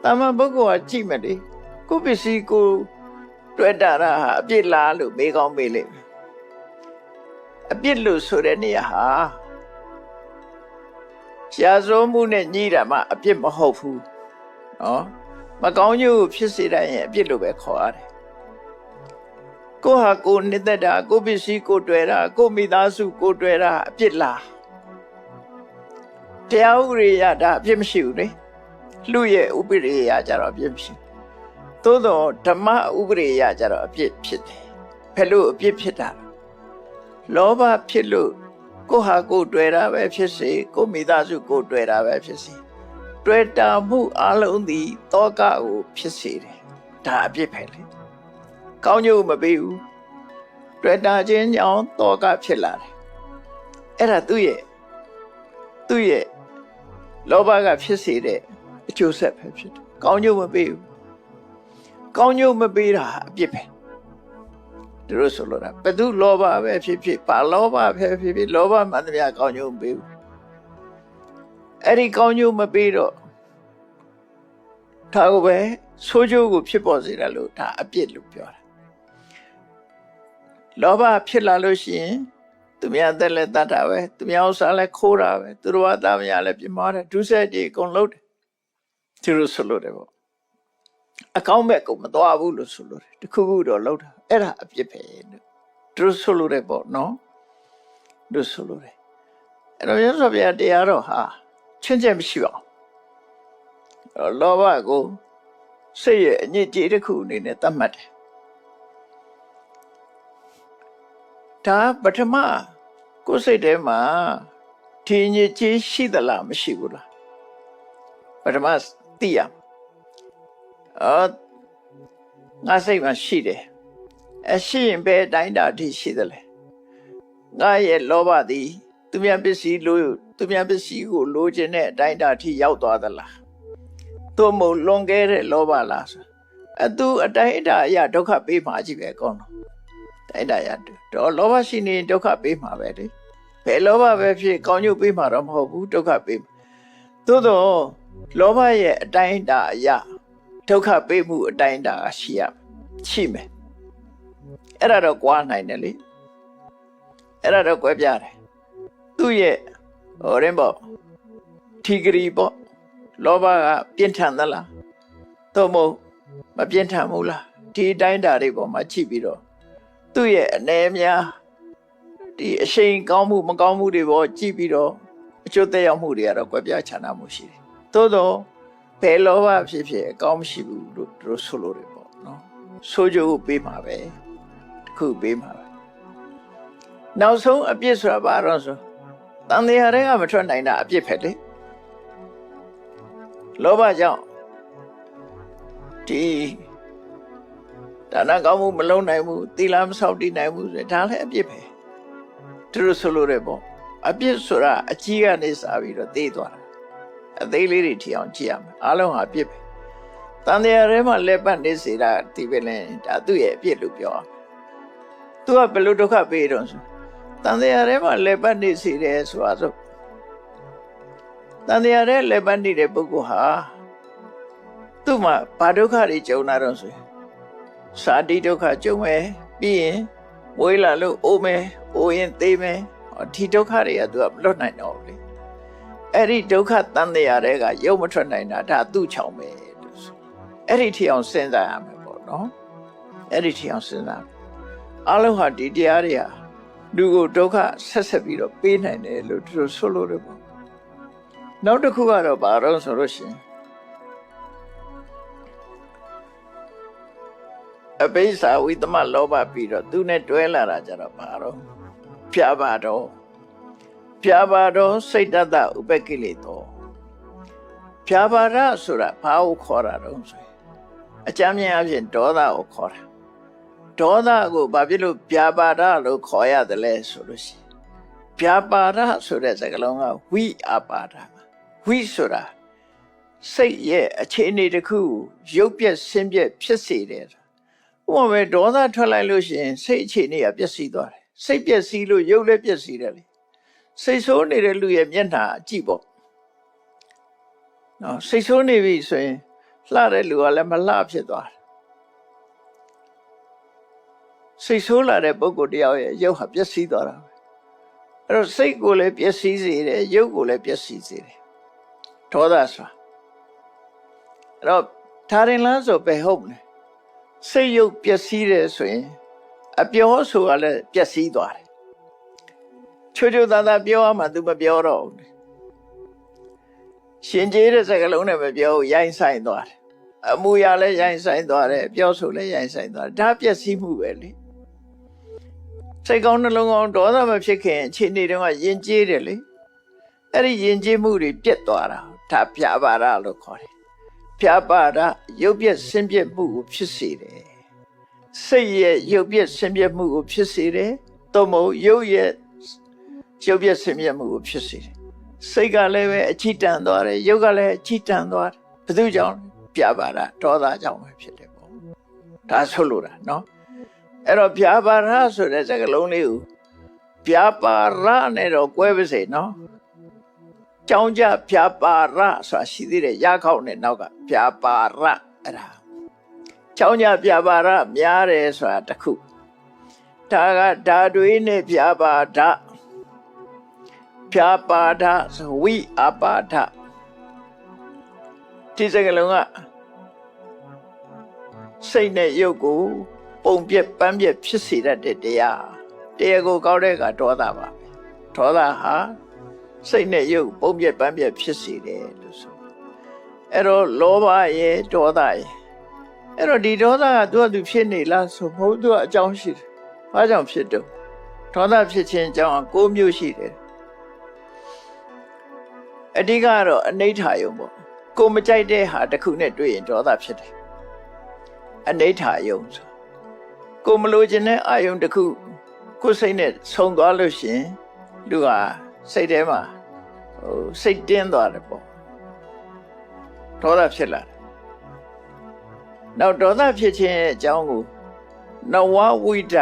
တာမန်ပုဂ္ဂိုလ်ကကြည့်မယ်လေကိုပစ္စည်းကိုတွေ့တာဟာအပြစ်လားလို့မေးကောင်းမေးလိမ့်မယ်အပြစ်လို့ဆိုတဲ့နေရာဟာရှားစိုးမှုနဲ့ညှိတာမှအပြစ်မဟုတ်ဘူးနော်မကောင်းကျိုးဖြစ်စေတဲ့ရင်အပြစ်လို့ပဲခေါ်ရတယ်ကိုဟာကိုနှစ်သက်တာကိုပစ္စည်းကိုတွေ့တာကိုမိသားစုကိုတွေ့တာအပြစ်လားတရားဥပဒေရတာအပြစ်မရှိဘူးလေလူရဲ့ဥပဒေရကြတော့အပြစ်မရှိသို့တော့ဓမ္မဥပဒေရကြတော့အပြစ်ဖြစ်တယ်ဘယ်လိုအပြစ်ဖြစ်တာလောဘဖြစ်လို့ကိုဟာကိုတွေ့တာပဲဖြစ်စေကိုမိသားစုကိုတွေ့တာပဲဖြစ်စေတွေ့တာမှုအလုံးသည်တောကကိုဖြစ်စေတယ်ဒါအပြစ်ပဲလေကောင်းကျိုးမပေးဘူးတွေ့တာချင်းကြောင့်တောကဖြစ်လာတယ်အဲ့ဒါသူ့ရဲ့လောဘကဖြစ်စေတဲ့အကျိုးဆက်ပဲဖြစ်တယ်ကောင်းကျိုးမပေးဘူးကောင်းကျိုးမပေးတာအပြစ်ပဲသူတို့ဆိုလို့တာဘယ်သူလောဘပဲဖြစ်ဖြစ်ပါလောဘပဲဖြစ်ဖြစ်လောဘမှန်သမျှကောင်းကျိုးမပေးဘူးအဲ့ဒီကောင်းကျိုးမပေးတော့ဒါကိုပဲဆိုးကျိုးကိုဖြစ်ပေါ်စေတယ်လို့ဒါအပြစ်လို့ပြောတာလောဘဖြစ်လာလို့ရှိရင်သူများသက်လက်တတ်တာပဲသူများဥစ္စာလည်းခိုးတာပဲသူတို့ကသားမယားလည်းပြမာတယ်ဒုစရိုက်တွေအကုန်လုပ်တယ်သူတို့ဆိုလို့တယ်ပေါ့အကောင်းမဲ့ကိုမသွားဘူးလို့ဆိုလို့တယ်တခုခုတော့လုပ်တာအဲ့ဒါအပြစ်ပဲလို့သူတို့ဆိုလို့တယ်ပေါ့နော်သူဆိုလို့တယ်အဲ့တော့ရသော်ဗျာတရားတော်ဟာချင်းချင်းမရှိပါဘူးလောဘကိုစိတ်ရဲ့အညစ်အကြေးတစ်ခုအနေနဲ့သတ်မှတ်တယ်ဒါပထမကိုယ်စိတ်ထဲမှာဒီညစ်ကြေးရှိသလားမရှိဘူးလားပထမသိရငါစိတ်မှာရှိတယ်ရှိရင်ဘယ်တိုင်းတာထိရှိသလဲငါရဲ့လောဘသည်သူများပစ္စည်းကိုလိုချင်တဲ့အတိုင်းတာထိရောက်သွားသလားသို့မဟုတ်လွန်ကဲတဲ့လောဘလားသူအတိုင်းအတာအရာဒုက္ခပေးမှာကြီးပဲကောင်းတော့တိုင်းတာရတော့လောဘရှိနေဒုက္ခပေးမှာပဲလေဘယ်လောဘပဲဖြစ်ကောင်းကျိုးပေးမှာတော့မဟုတ်ဘူးဒုက္ခပေးသို့တော့လောဘရဲ့အတိုင်းအတာအရာဒုက္ခပေးမှုအတိုင်းအတာရှိမယ်အဲ့ဒါတော့ကွာနိုင်တယ်လေအဲ့ဒါတော့ကွဲပြားတယ်သူ့ရဲ့ပေါ့ထီဂရီပေါ့လောဘကပြင်းထန်သလားသို့မဟုတ်မပြင်းထန်ဘူးလားဒီအတိုင်းအတာတွေပေါ်မှာကြည့်ပြီးတော့သူ့ရဲ့အနေများဒီအရှိန်ကောင်းမှုမကောင်းမှုတွေပေါ်ကြည့်ပြီးတော့အကျိုးသက်ရောက်မှုတွေကတော့ကွဲပြားခြားနားမှုရှိတယ်သို့တော့ဘယ်လောဘဖြစ်ဖြစ်အကောင်းမရှိဘူးလို့သူတို့ဆိုလို့တယ်ပေါ့နော်ဆိုးကျိုးပေးမှာပဲတခုပေးမှာပဲနောက်ဆုံးအပြစ်ဆိုတာဘာတော့ဆိုတန်တရားတွေကမထွက်နိုင်တာအပြစ်ပဲလေလောဘကြောင့်ဒီဒါနကောင်းမှုမလုံးနိုင်ဘူးသီလမဆောက်တည်နိုင်ဘူးဆိုဒါလည်းအပြစ်ပဲသူတို့ဆိုလို့တယ်ပေါ့အပြစ်ဆိုတာအကြီးကနေစပြီးတော့သိသွားတာအသေးလေးတွေထီအောင်ကြည့်ရမယ်အားလုံးဟာအပြစ်ပဲတန်တရားထဲမှာလက်ပတ်နေစေတာဒီပဲလဲဒါသူ့ရဲ့အပြစ်လို့ပြောအောင်သူကဘယ်လိုဒုက္ခပေးတော့ဆိုတန်တရားထဲမှာလက်ပတ်နေစေတယ်ဆိုတာဆိုတန်တရားထဲလက်ပတ်နေတဲ့ပုဂ္ဂိုလ်ဟာသူ့မှာဘာဒုက္ခတွေကြုံလာတော့ဆိုစာတိဒုက္ခကြုံမယ်ပြီးရင်မွေးလာလို့အိုးမယ်အိုးရင်သေးမယ်ဒီဒုက္ခတွေကသူကမလွတ်နိုင်တော့ဘူးလေအဲ့ဒီဒုက္ခတန်တရားတွေကရုပ်မထွက်နိုင်တာဒါသူ့ချောင်ပဲလို့ဆိုအဲ့ဒီထီအောင်စဉ်းစားရမယ်ပေါ့နော်အဲ့ဒီထီအောင်စဉ်းစားအလုံးဟာဒီတရားတွေဟာလူကိုဒုက္ခဆက်ပြီးတော့ပေးနိုင်တယ်လို့သူတို့ဆိုလို့တယ်ပေါ့နောက်တစ်ခုကတော့ဘာလို့ဆိုလို့ရှိရင်အပိစ္ဆာဝိသမလောဘပြီးတော့သူနဲ့တွဲလာတာကြတော့ဘာတော့ဖြာပါတော့ ပြာပါတော့စိတ်တတဥပကိလေသောပြာပါရဆိုတာဘာကိုခေါ်တာတော့ဆိုရင်အကြမ်းမြင်အဖြစ်ဒေါသကိုခေါ်တာဒေါသကိုဘာဖြစ်လို့ပြာပါရလို့ခေါ်ရတယ်လဲဆိုလို့ရှိရင်ပြာပါရဆိုတဲ့စကားလုံးကဝိအပါဒဝိဆိုတာစိတ်ရဲ့အခြေအနေတစ်ခုရုပ်ပြက်ဆင်းပြက်ဖြစ်စေတယ်ဥပမာဒေါသထွက်လိုက်လို့ရှိရင်စိတ်အခြေအနေကပျက်စီးသွားတယ်စိတ်ပျက်စီးလို့ရုပ်လည်းပျက်စီးတယ်လေစိတ်ဆိုးနေတဲ့လူရဲ့မျက်နှာကြည့်ပေါ့နော်စိတ်ဆိုးနေပြီဆိုရင်လှတဲ့လူကလည်းမလှဖြစ်သွားတယ်စိတ်ဆိုးလာတဲ့ပုဂ္ဂိုလ်တယောက်ရဲ့ရုပ်ဟာပျက်စီးသွားတာပဲအဲ့တော့စိတ်ကိုလည်းပျက်စီးစေတယ်ရုပ်ကိုလည်းပျက်စီးစေတယ်ဒေါသဆိုတာအဲ့တော့ဒါရင်လားဆိုပဲဟုတ်တယ်စိတ်ရုပ်ပျက်စီးတယ်ဆိုရင်အပြောဆိုတာလည်းပျက်စီးသွားတယ်ချိုးချိုးသားသားပြောရမှ तू မပြောတော့ဘူးရှင်ကျေးတဲ့စကားလုံးနဲ့မပြောဘူးရိုင်းဆိုင်သွားတယ်အမူအရာလည်းရိုင်းဆိုင်သွားတယ်ပြောဆိုလည်းရိုင်းဆိုင်သွားတယ်ဒါပျက်စီးမှုပဲလေစိတ်ကောင်းနှလုံးကောင်းဒေါသမဖြစ်ခင်အခြေအနေတုန်းကယဉ်ကျေးတယ်လေအဲ့ဒီယဉ်ကျေးမှုတွေပြတ်သွားတာဒါပြာပါဒလို့ခေါ်တယ်ပြာပါဒရုပ်ပြက်ဆင်းပြက်မှုကိုဖြစ်စေတယ်စိတ်ရဲ့ရုပ်ပြက်ဆင်းပြက်မှုကိုဖြစ်စေတယ်သို့မဟုတ်ရုပ်ရဲ့ရုပ်ပြက်ဆင်းပြက်မှုကိုဖြစ်စေတယ်စိတ်ကလည်းပဲအချီတန်သွားတယ်ရုပ်ကလည်းအချီတန်သွားတယ်ဘယ်သူကြောင့်ပြာပါဒဒေါသကြောင့်ပဲဖြစ်တယ်ပေါ့ဒါဆိုလို့တာနော်အဲ့တော့ပြာပါဒဆိုတဲ့စကားလုံးလေးကိုပြာပါရနဲ့တော့꿰ပါစေနော်ကြောင်းကြပြာပါရဆိုတာရှိသေးတယ်ရခောက်နဲ့နောက်ကပြာပါရအဲ့ဒါကြောင်းကြပြာပါရများတယ်ဆိုတာတစ်ခုဒါကဓာတွေနဲ့ပြာပါဒပြာပါဒဆိုဝိအပါဒဒီစကားလုံးကစိတ်နဲ့ရုပ်ကိုပုံပြက်ပန်းပြက်ဖြစ်စေတတ်တဲ့တရားကိုကောက်တဲ့ကဒေါသပါဒေါသဟာစိတ်နဲ့ရုပ်ပုံပြက်ပန်းပြက်ဖြစ်စေတယ်လို့ဆိုအဲ့တော့လောဘရဲ့ဒေါသရဲ့အဲ့တော့ဒီဒေါသကသူဖြစ်နေလားဆိုမဟုတ်သူကအကြောင်းရှိတယ်ဘာကြောင့်ဖြစ်တော့ဒေါသဖြစ်ခြင်းအကြောင်းက9မျိုးရှိတယ်အဓိကတော့အနိဋ္ဌာယုံပေါ့ကိုမကြိုက်တဲ့ဟာတစ်ခုနဲ့တွေ့ရင်ဒေါသဖြစ်တယ်အနိဋ္ဌာယုံဆိုကိုမလိုချင်တဲ့အာယုံတစ်ခုကိုယ်စိတ်နဲ့ဆုံသွားလို့ရှိရင်လူဟာစိတ်ထဲမှာစိတ်တင်းသွားတယ်ပေါ့ဒေါသဖြစ်လာတယ်နောက်ဒေါသဖြစ်ခြင်းရဲ့အကြောင်းကိုနဝဝိဒ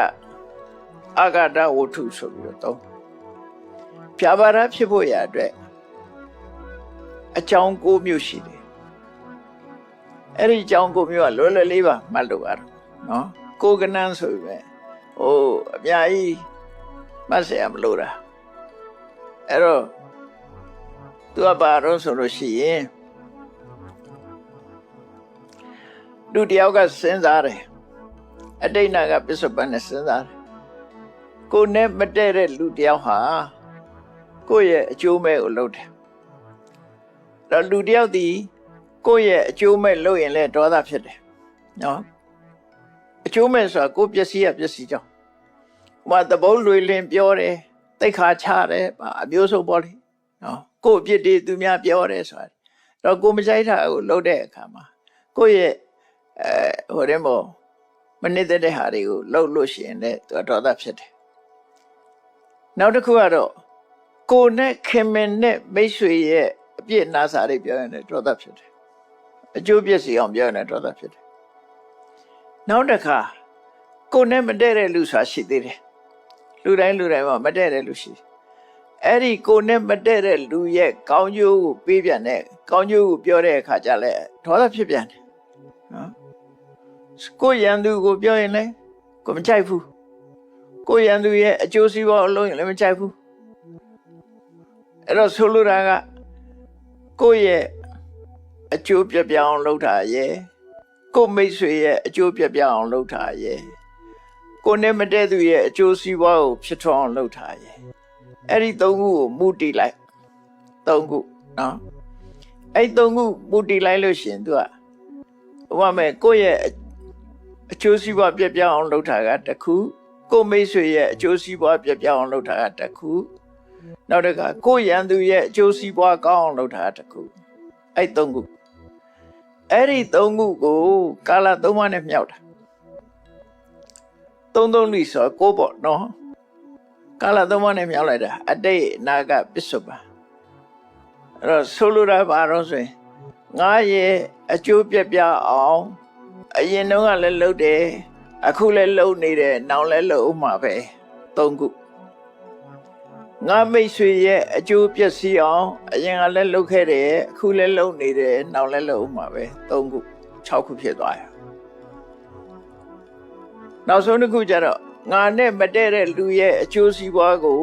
အာဂတဝတ္ထုဆိုပြီးတော့ပြာပါဒဖြစ်ဖို့ရအတွက်အကြောင်း9မျိုးရှိတယ်အဲ့ဒီအကြောင်း9မျိုးကလွယ်လွယ်လေးပါမှတ်လို့ပါတော့နော်ကိုကနန်းဆိုပြီပဲအများကြီးမှတ်เสียမလို့တာအဲ့တော့သူကဘာတော့ဆိုလို့ရှိရင်လူတယောက်ကစဉ်းစားတယ်အတိတ်နာကပစ္စုပန်နဲ့စဉ်းစားတယ်ကိုနဲ့မတည့်တဲ့လူတယောက်ဟာကိုယ့်ရဲ့အကျိုးမဲ့ကိုလုပ်တယ်တော့လူတယောက်ဒီကိုယ့်ရဲ့အကျိုးမဲ့လုပ်ရင်လည်းဒေါသဖြစ်တယ်နော်အကျိုးမဲ့ဆိုတာကိုယ်ပျက်စီးရပျက်စီးကြောင်းဟိုသဘုံလွေလင်းပြောတယ်တိတ်ခါချတယ်အမျိုးဆုံးပေါ့လေနော်ကိုယ့်အပြစ်တွေသူများပြောတယ်ဆိုတာတော့ကိုမကြိုက်တာကိုလုပ်တဲ့အခါမှာကိုယ့်ရဲ့ဟိုတဲ့မို့မနစ်တဲ့ဟာတွေကိုလုပ်လို့ရှိရင်လည်းသူဒေါသဖြစ်တယ်နောက်တစ်ခုကတော့ကိုနဲ့ခင်မင်နဲ့မိတ်ဆွေရဲ့အပြစ်နာစာတွေပြောရင်လည်းဒေါသဖြစ်တယ်အကျိုးပြည့်စီအောင်ပြောရင်လည်းဒေါသဖြစ်တယ်နောက်တစ်ခါကိုနဲ့မတည့်တဲ့လူဆိုတာရှိသေးတယ်လူတိုင်းမှာမတည့်တဲ့လူရှိအဲ့ဒီကိုနဲ့မတည့်တဲ့လူရဲ့ကောင်းကျိုးကိုပေးပြန်တဲ့ကောင်းကျိုးကိုပြောတဲ့အခါကျလည်းဒေါသဖြစ်ပြန်တယ်နော်ကိုရန်သူကိုပြောရင်လည်းကိုမကြိုက်ဘူးကိုရန်သူရဲ့အကျိုးစီးပွားအလုံးရင်လည်းမကြိုက်ဘူးအဲ့တော့ဆိုလိုတာကကိုရဲ့အကျိုးပြပြအောင်လုပ်တာရဲ့ကိုမိတ်ဆွေရဲ့အကျိုးပြပြအောင်လုပ်တာရဲ့ကိုနဲ့မတည့်သူရဲ့အကျိုးစီးပွားကိုဖြစ်ထွန်းအောင်လုပ်တာရဲ့အဲ့ဒီ3ခုကိုမူတည်လိုက်3ခုနော်အဲ့3ခုမူတည်လိုက်လို့ရှင်သူကဟိုမဲ့ကိုရဲ့အကျိုးစီးပွားပြပြအောင်လုပ်တာကတစ်ခုကိုမိတ်ဆွေရဲ့အကျိုးစီးပွားပြပြအောင်လုပ်တာကတစ်ခု နောက်တစ်ခါကိုယ်ရန်သူရဲ့အကျိုးစီးပွားကောင်းအောင်လုပ်တာတစ်ခုအဲ့သုံးခုအဲ့ဒီသုံးခုကိုကာလသုံးပါးနဲ့မြောက်တာသုံးလိဆိုကိုပေါ့နော်ကာလသုံးပါးနဲ့မြောက်လိုက်တာအတိတ်အနာဂတ်ပစ္စုပန်အဲ့တော့ဆိုလိုတာဘာလို့ဆိုရင်ငါရဲ့အကျိုးပြပြအောင်အရင်တုန်းကလည်းလုပ်တယ်အခုလည်းလုပ်နေတယ်နောက်လည်းလုပ်ဦးမှာပဲသုံးခုငါမိတ်ဆွေရဲ့အကျိုးပျက်စီးအောင်အရင်ကလည်းလုပ်ခဲ့တယ်အခုလည်းလုပ်နေတယ်နောက်လည်းလုပ်ဦးမှာပဲသုံးခု6ခုဖြစ်သွားရနောက်ဆုံးတစ်ခုကျတော့ငါနဲ့မတည့်တဲ့လူရဲ့အကျိုးစီးပွားကို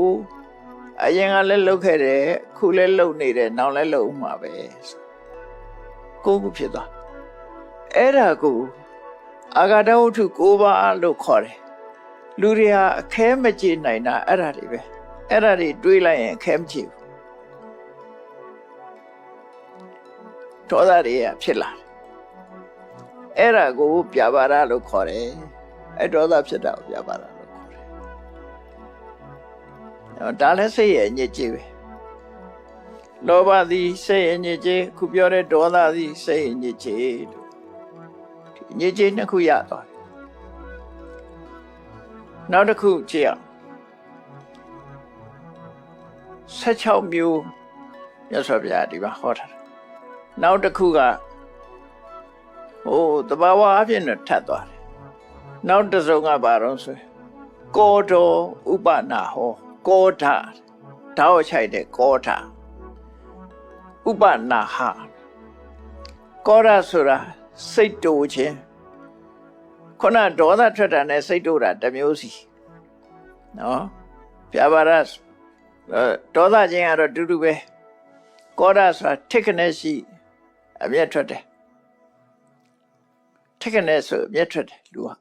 အရင်ကလည်းလုပ်ခဲ့တယ်အခုလည်းလုပ်နေတယ်နောက်လည်းလုပ်ဦးမှာပဲ9ခုဖြစ်သွားအဲ့ဒါကိုအာဂတဝတ္ထု9ပါးလို့ခေါ်တယ်လူတွေဟာအခဲမကြေနိုင်တာအဲ့ဒါတွေပဲအဲ့ဒါတွေတွေးလိုက်ရင်အခဲမကြေဘူးဒေါသတွေကဖြစ်လာတယ်အဲ့ဒါကိုပြပါရလို့ခေါ်တယ်အဲ့ဒေါသဖြစ်တာကိုပြပါရလို့ခေါ်တယ်ဒါလည်းစိတ်ရဲ့အညစ်အကြေးပဲလောဘသည်စိတ်အညစ်အကြေးခုပြောတဲ့ဒေါသသည်စိတ်အညစ်အကြေးလို့ညစ်ကြေးနှစ်ခုရသွားတယ်နောက်တစ်ခုကြည့်အောင်16မျိုးမြတ်စွာဘုရားဒီမှာဟောထားတယ်နောက်တစ်ခုကတဘာဝအဖြစ်နဲ့ထပ်သွားတယ်နောက်တစ်စုံကဘာတော့ဆိုကောတော်ဥပနာဟောကောဓာဓာတ်ချိုက်တဲ့ကောဓာဥပနာဟကောဓာဆိုတာစိတ်တူခြင်းခုနဒေါသထွက်တာနဲ့စိတ်တူတာတစ်မျိုးစီနော်ပြပါရဒေါသခြင်းကတော့တူတူပဲကောဓာဆိုတာထိခနဲ့ရှိအမျက်ထွက်တယ်ထိခနဲ့ဆိုအမျက်ထွက်တယ်လူဟာ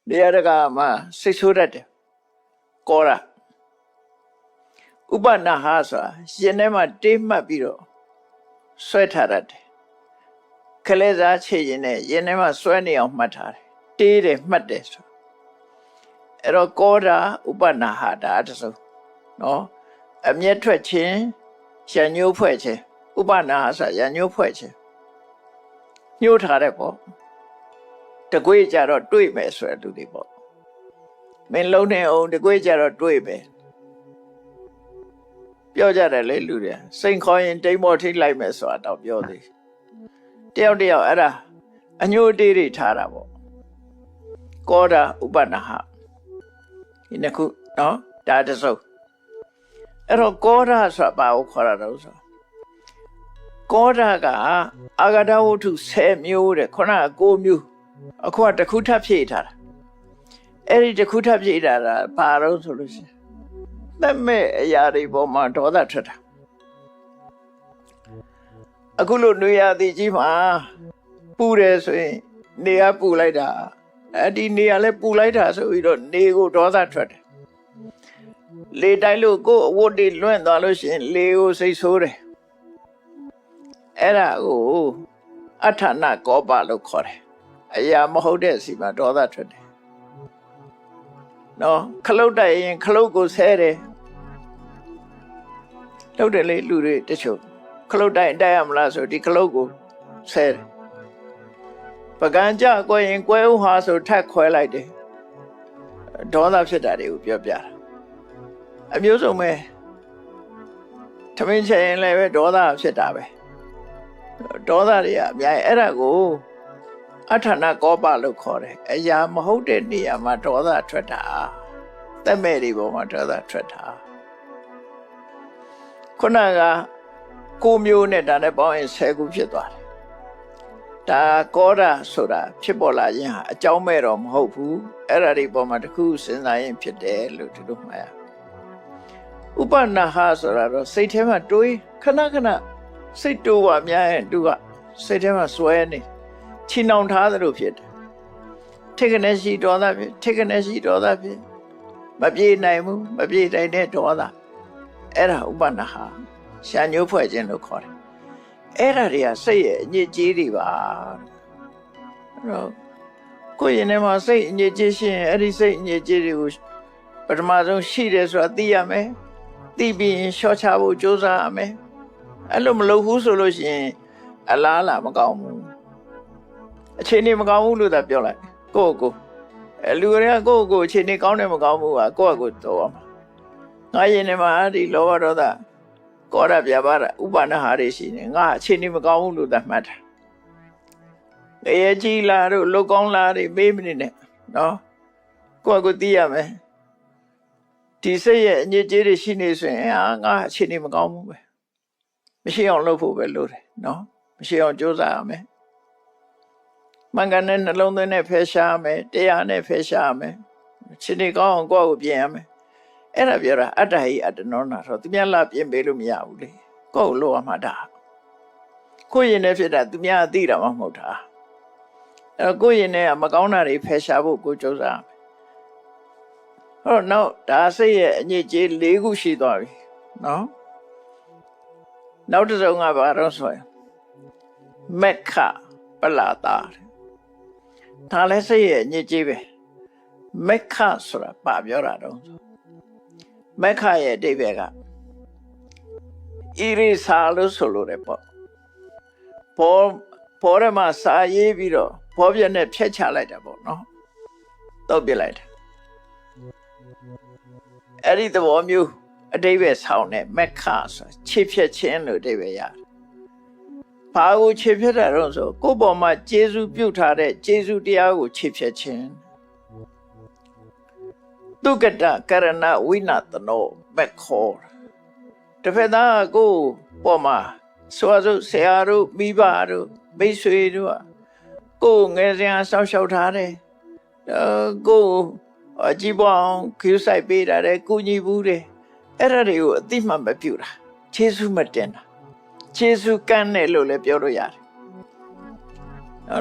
နေရာတကာမှာစိတ်ဆိုးတတ်တယ်ကောဓာဥပနာဟဆိုတာရင်ထဲမှာတေးမှတ်ပြီးတော့ဆွဲထားတတ်တယ်ခလဲစားချေရင်နဲ့ရင်ထဲမှာဆွဲနေအောင်မှတ်ထားတယ်တေးတယ်မှတ်တယ်ဆိုအဲ့တော့ကောဓာဥပနာဟဒါတစုံနော်အမျက်ထွက်ခြင်းရညှိုးဖွဲ့ခြင်းဥပနာဟဆိုရညှိုးဖွဲ့ခြင်းညှိုးထားတဲ့ပေါ့တကွေးကြတော့တွေးမယ်ဆိုတဲ့လူတွေပေါ့မင်းလုံးနေအောင်တကွေးကြတော့တွေးမယ်ပြောကြတယ်လေလူတွေစိန်ခေါ်ရင်တိမ်မောထိလိုက်မယ်ဆိုတာတော့ပြောသေးတယောက်အဲ့ဒါအညှိုးတေးတွေထားတာပေါ့ကောဓာဥပနာဟဒီနှစ်ခုနော်ဒါတစုံအဲ့တော့ကောဓာဆိုတာဘာကိုခေါ်ရတော့ဆိုကောဓာကအာဂတဝတ္ထု10မျိုးတဲ့ခုနက9မျိုးအခုကတစ်ခုထပ်ဖြည့်ထားတာအဲ့ဒီတစ်ခုထပ်ဖြည့်ထားတာဘာလို့ဆိုလို့ရှိရင်သက်မဲ့အရာတွေပေါ်မှာဒေါသထွက်တာအခုလိုနေရာတည်ကြီးမှာပူတယ်ဆိုရင်နေရာပူလိုက်တာအဲ့ဒီနေရာလဲပူလိုက်တာဆိုပြီးတော့နေကိုဒေါသထွက်တယ်လေတိုက်လို့ကိုယ်အဝတ်တွေလွင့်သွားလို့ရှိရင်လေကိုစိတ်ဆိုးတယ်အဲ့ဒါကိုအဋ္ဌနကောပလို့ခေါ်တယ်အရာမဟုတ်တဲ့စီမှာဒေါသထွက်တယ်နော်ခလုတ်တိုက်ရင်ခလုတ်ကိုဆဲတယ်လုပ်တယ်လေလူတွေတချို့ခလုတ်တိုက်ရမလားဆိုဒီခလုတ်ကိုဆဲတယ်ပကံကြကွဲရင်ကွဲဥဟာဆိုထက်ခွဲလိုက်တယ်ဒေါသဖြစ်တာတွေကိုပြောပြတာအမျိုးစုံပဲထမင်းချက်ရင်လည်းပဲဒေါသဖြစ်တာပဲဒေါသတွေကအများကြီးအဲ့ဒါကိုအဋ္ဌနကောပလို့ခေါ်တယ်အရာမဟုတ်တဲ့နေရာမှာဒေါသထွက်တာသက်မဲ့တွေပေါ်မှာဒေါသထွက်တာခုနက9မျိုးနဲ့ဒါနဲ့ပေါင်းရင်10ခုဖြစ်သွားတယ်ဒါကောဓာဆိုတာဖြစ်ပေါ်လာခြင်းဟာအကြောင်းမဲ့တော့မဟုတ်ဘူးအဲ့ဒါတွေပေါ်မှာတစ်ခုစဉ်းစားရင်ဖြစ်တယ်လို့ဒီလိုမှတ်ရဥပနာဟဆိုတာတော့စိတ်ထဲမှာတွေးခဏစိတ်တိုးပါများရင်သူကစိတ်ထဲမှာစွဲနေချီနှောင်ထားသလိုဖြစ်တယ်ထိခနဲ့ရှိဒေါသဖြစ်ထိခနဲ့ရှိဒေါသဖြစ်မပြေနိုင်ဘူးမပြေနိုင်တဲ့ဒေါသအဲ့ဒါဥပနာဟရှာညှိုးဖွဲ့ခြင်းလို့ခေါ်တယ်အဲ့ဒါတွေကစိတ်ရဲ့အညစ်အကြေးတွေပါအဲ့တော့ကိုယ်ရင်ထဲမှာစိတ်အညစ်အကြေးရှိရင်အဲ့ဒီစိတ်အညစ်အကြေးတွေကိုပ ထမဆုံးရှိတယ်ဆိုတာသိရမယ်သိပြီးရင်ရှော့ချဖို့ကြိုးစားရမယ်အဲ့လိုမလုပ်ဘူးဆိုလို့ရှိရင်အလားလာမကောင်းဘူးအခြေအနေမကောင်းဘူးလို့သာပြောလိုက်ကိုယ့်ကိုလူတွေကကိုယ့်ကိုအခြေအနေကောင်းတယ်မကောင်းဘူးကကိုယ့်ကိုတော်ရမှာငါရင်ထဲမှာဒီလောဘဒေါသကောရပြပါဒဥပါဏဟာတွေရှိနေငါအခြေအနေမကောင်းဘူးလို့သာမှတ်တာအေးကြီးလာတို့လုတ်ကောင်းလာတွေမေးမနေနဲ့နော်ကိုယ့်ကိုသိရမယ်ဒီစိတ်ရဲ့အညစ်အကြေးတွေရှိနေဆိုရင်ငါအခြေအနေမကောင်းဘူးပဲမရှိအောင်လုပ်ဖို့ပဲလုပ်တယ်နော်မရှိအောင်ကြိုးစားရမယ်မင်္ဂန်နဲ့နှလုံးသွင်းနဲ့ဖယ်ရှားမယ်တရားနဲ့ဖယ်ရှားမယ်အခြေအနေကောင်းအောင်ကိုယ့်ကိုပြင်ရမယ်အဲ့ဒါပြောတာအတ္တဟိအတ္တနောနာဆိုသူများလာပြင်ပေးလို့မရဘူးလေကိုယ့်ကိုလိုရမှာဒါကိုယ့်ရင်နဲ့ဖြစ်တာသူများသိတာမှမဟုတ်တာအဲ့တော့ကိုယ့်ရင်နဲ့မကောင်းတာတွေဖယ်ရှားဖို့ကိုကြိုးစားရမယ်ဟောနောက်ဒါစိတ်ရဲ့အညစ်အကြေး၄ခုရှိသွားပြီနော်နောက်တစ်စုံကဘာတော့ဆိုရင်မက္ခပလာတာဒါလည်းစိတ်ရဲ့အညစ်အကြေးပဲမက္ခဆိုတာဘာပြောတာတော့မက္ခရဲ့အဓိပ္ပာယ်ကဣရိစာလို့ဆိုလို့တယ်ပေါ့ဘောရမှာစာရေးပြီးတော့ဘောပြက်နဲ့ဖြတ်ချလိုက်တာပေါ့နော်တုတ်ပြလိုက်တာအဲ့ဒီသဘောမျိုးအဓိပ္ပာယ်ဆောင်တဲ့မက္ခဆိုခြေဖြတ်ခြင်းလို့အဓိပ္ပာယ်ရတယ်ဘာကိုခြေဖြတ်တာတော့ဆိုကိုယ့်ပေါ်မှာကျေးဇူးပြုထားတဲ့ကျေးဇူးတရားကိုခြေဖြတ်ခြင်းတုကတကရဏဝိနတနောမက္ခောတစ်ဖက်သားကိုပေါ်မှာဆိုအဆရာတို့မိဘတို့မိတ်ဆွေတို့ကိုငယ်စဉ်ဆောက်ရှောက်ထားတယ်ကိုအကြည့်ပေါင်းခူးဆိုင်ပေးတာတဲ့ကုညီဘူးတယ်အဲ့ဒါတွေကိုအတိမမပြုတာခြေဆုမတင်တာခြေဆုကမ်းတယ်လို့လည်းပြောလို့ရတယ်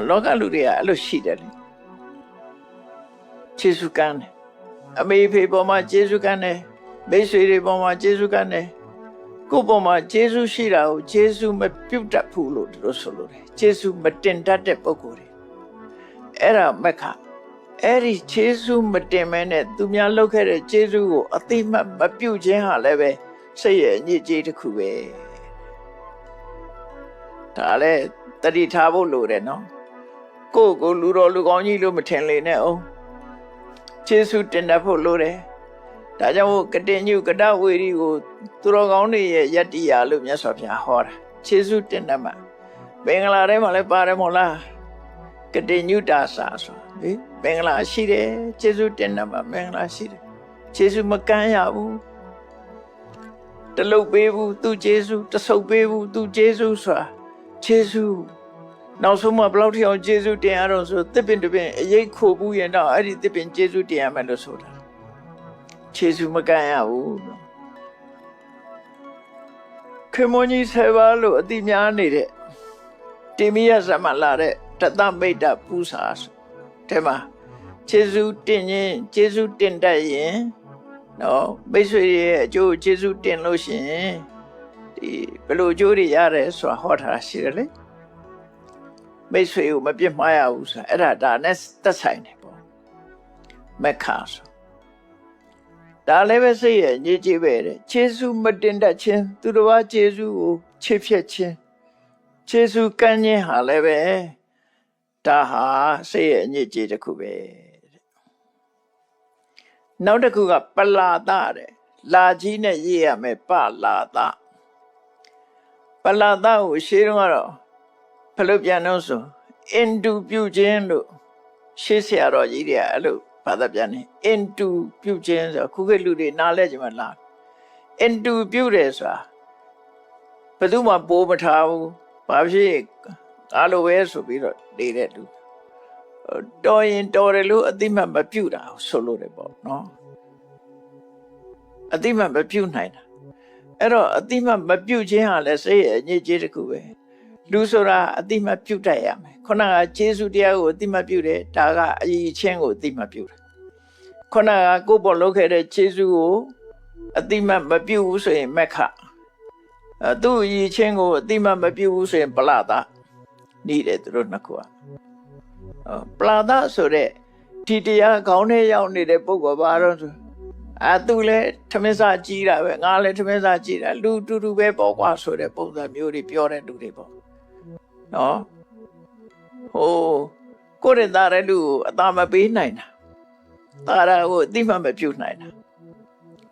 လောကလူတွေကအဲ့လိုရှိတယ်လေခြေဆုကမ်းတယ်အမေဖေပေါ်မှာခြေဆုကမ်းတယ်မိတ်ဆွေတွေပေါ်မှာခြေဆုကမ်းတယ်ကိုယ့်ပေါ်မှာခြေဆုရှိတာကိုခြေဆုမပြုတ်တတ်ဘူးလို့တို့ဆိုလို့တယ်ခြေဆုမတင်တတ်တဲ့ပုဂ္ဂိုလ်တွေအဲ့ဒါမက္ခအဲ့ဒီခြေဆုမတင်မဲနဲ့သူများလုပ်ခဲ့တဲ့ခြေဆုကိုအတိမမပြုတ်ခြင်းဟာလည်းပဲစိတ်ရဲ့အညစ်အကြေးတစ်ခုပဲဒါလည်းတတိထားဖို့လိုတယ်နော်ကိုလူတော်လူကောင်းကြီးလို့မထင်လေနဲ့အောင်ခြေဆုတင်တတ်ဖို့လိုတယ်ဒါကြောင့်ကတိညုကတဝေရီကိုသူတော်ကောင်းတွေရဲ့ယတ္တိယာလို့မြတ်စွာဘုရားဟောတာခြေဆုတင်တတ်မှာဘင်္ဂလာထဲမှာလည်းပါတယ်မို့လားကတိညုတာစာဆိုဟင်မင်္ဂလာရှိတယ်ခြေဆုတင်တတ်မှာမင်္ဂလာရှိတယ်ခြေဆုမကမ်းရဘူးတလုတ်ပေးဘူးသူခြေဆုတဆုပ်ပေးဘူးသူခြေဆုဆိုတာခြေဆုနောက်ဆုံးမှဘလောက်ထိအောင်ခြေဆုတင်ရတော့ဆိုတစ်ပင်တစ်ပင်အရေးခိုဘူးရင်တော့အဲ့ဒီတစ်ပင်ခြေဆုတင်ရမယ်လို့ဆိုတာခြေဆုမကမ်းရဘူးခေမွန်ကြီးဆယ်ပါးလို့အတိများနေတဲ့တိမိယဇမလာတဲ့တသမိတ်တပူစာတဲ့မှာခြေဆုတင်ရင်ခြေဆုတင်တတ်ရင်နော်မိတ်ဆွေရဲ့အကျိုးခြေဆုတင်လို့ရှိရင်ဒီဘယ်လိုအကျိုးတွေရတယ်ဆိုတာဟောထားရှိတယ်လေမိတ်ဆွေကိုမပြစ်မှားရဘူးဆိုတာအဲ့ဒါနဲ့သက်ဆိုင်တယ်ပေါ့မက္ခဆိုဒါလည်းပဲစိတ်ရဲ့ညစ်ကြေးပဲတဲ့ခြေဆုမတင်တတ်ခြင်းသူတစ်ပါးခြေဆုကိုခြေဖြတ်ခြင်းခြေဆုကမ်းခြင်းဟာလည်းပဲဒါဟာစိတ်ရဲ့ညစ်ကြေးတစ်ခုပဲနောက်တစ်ခုကပလာဒတဲ့လာကြီးနဲ့ရေးရမယ်ပလာဒပလာဒကိုရှင်းတော့ဘယ်လိုပြန်လို့ဆိုအင်တူပြုခြင်းလို့ရှေးဆရာတော်ကြီးတွေကအဲ့လိုဘာသာပြန်နေအင်တူပြုခြင်းဆိုခုခေတ်လူတွေနားလဲကြမှာလားအင်တူပြုတယ်ဆိုတာဘယ်သူမှပိုးမထားဘူးဘာဖြစ်အားလိုပဲဆိုပြီးတော့နေတဲ့လူတော်ရင်တော်တယ်လို့အတိမတ်မပြုတာဆိုလို့တယ်ပေါ့နော်အတိမတ်မပြုနိုင်တာအဲ့တော့အတိမတ်မပြုခြင်းဟာလည်းစိတ်ရဲ့အညစ်အကြေးတစ်ခုပဲလူဆိုတာအတိမတ်ပြုတတ်ရမယ်ခုနကကျေးဇူးတရားကိုအတိမတ်ပြုတယ်ဒါကအရေးချင်းကိုအတိမတ်ပြုတာခုနကကိုယ်ပေါ်လုပ်ခဲ့တဲ့ကျေးဇူးကိုအတိမတ်မပြုဘူးဆိုရင်မက္ခသူ့အရေးချင်းကိုအတိမတ်မပြုဘူးဆိုရင်ပလာဒနေတယ်သူတို့နှစ်ခုကပလာဒဆိုတဲ့ဒီတရားကောင်းတဲ့ရောက်နေတဲ့ပုဂ္ဂိုလ်ဘာလို့ဆို သူလည်းထမင်းစားကြီးတာပဲငါလည်းထမင်းစားကြီးတာလူတူတူပဲပေါ့ကွာဆိုတဲ့ပုံစံမျိုးတွေပြောတဲ့လူတွေပေါ့နော်ဟိုကိုရတာတဲ့လူကိုအသာမပေးနိုင်တာတာကိုအတိမမပြုတ်နိုင်တာ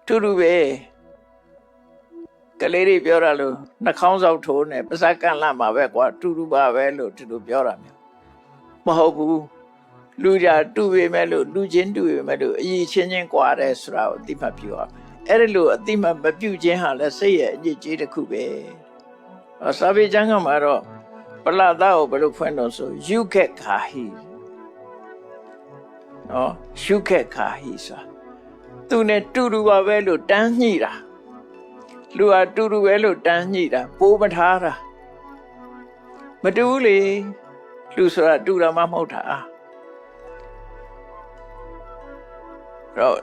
တူတူပဲကလေးတွေပြောတာလို့နှာခေါင်းဆောက်ထိုးနေပါးစပ်ကန့်လန့်မှာပဲကွာတူတူပါပဲလို့ဒီလိုပြောတာမျိုးမဟုတ်ဘူးလူကြတူပေမဲ့လို့လူချင်းတူပေမဲ့လို့အရေးချင်းချင်းကွာတယ်ဆိုတာကိုအတိမပြုတ်ရမယ်အဲ့ဒီလိုအတိမမပြုတ်ခြင်းဟာလည်းစိတ်ရဲ့အညစ်အကြေးတစ်ခုပဲစာပေကျမ်းကမှာတော့ပလသားကိုဘယ်လိုဖွင့်လို့ဆိုယူခက်ခါဟိနော်ယူခက်ခါဟိဆိုသူနဲ့တူတူပါပဲလို့တန်းညှိတာလူဟာတူတူပဲလို့တန်းညှိတာပိုးမထားတာမတူဘူးလေလူဆိုတာတူတာမှမဟုတ်တာတော့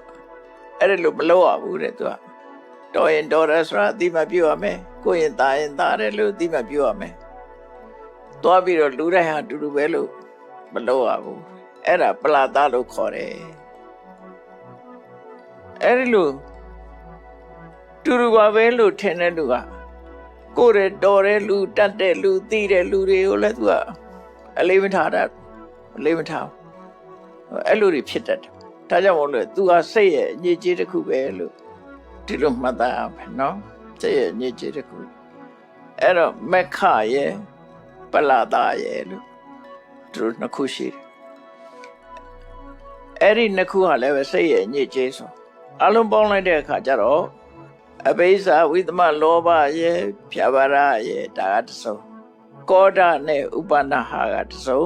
အဲ့ဒါလို့မလုပ်ရဘူးတဲ့သူကတော်ရင်တော်တယ်ဆိုတာအတိမပြုတ်ရမယ်ကိုရင်သားတယ်လို့အတိမပြုတ်ရမယ်သွားပြီးတော့လူတိုင်းဟာတူတူပဲလို့မလုပ်ရဘူးအဲ့ဒါပလာသားလို့ခေါ်တယ်အဲ့ဒီလိုတူတူပါပဲလို့ထင်တဲ့လူကကိုယ်ရတော်တဲ့လူတတ်တဲ့လူသိတဲ့လူတွေကိုလည်းသူကအလေးမထားတတ်အလေးမထားအဲ့လိုတွေဖြစ်တတ်တယ်ဒါကြောင့်မို့လို့သူကစိတ်ရဲ့အညစ်အကြေးတစ်ခုပဲလို့ဒီလိုမှတ်သားရမယ်နော်စိတ်ရဲ့အညစ်အကြေးတစ်ခုအဲ့တော့မက္ခရဲ့ပလာတာရဲ့လို့သူတို့နှစ်ခုရှိတယ်အဲ့ဒီနှစ်ခုဟာလည်းပဲစိတ်ရဲ့အညစ်အကြေးဆိုအလုံးပေါင်းလိုက်တဲ့အခါကျတော့အဘိဇာဝိသမလောဘရဲ့ဖြာပါရရဲ့ဒါကတစ်စုံကောဒနဲ့ဥပနာဟာကတစ်စုံ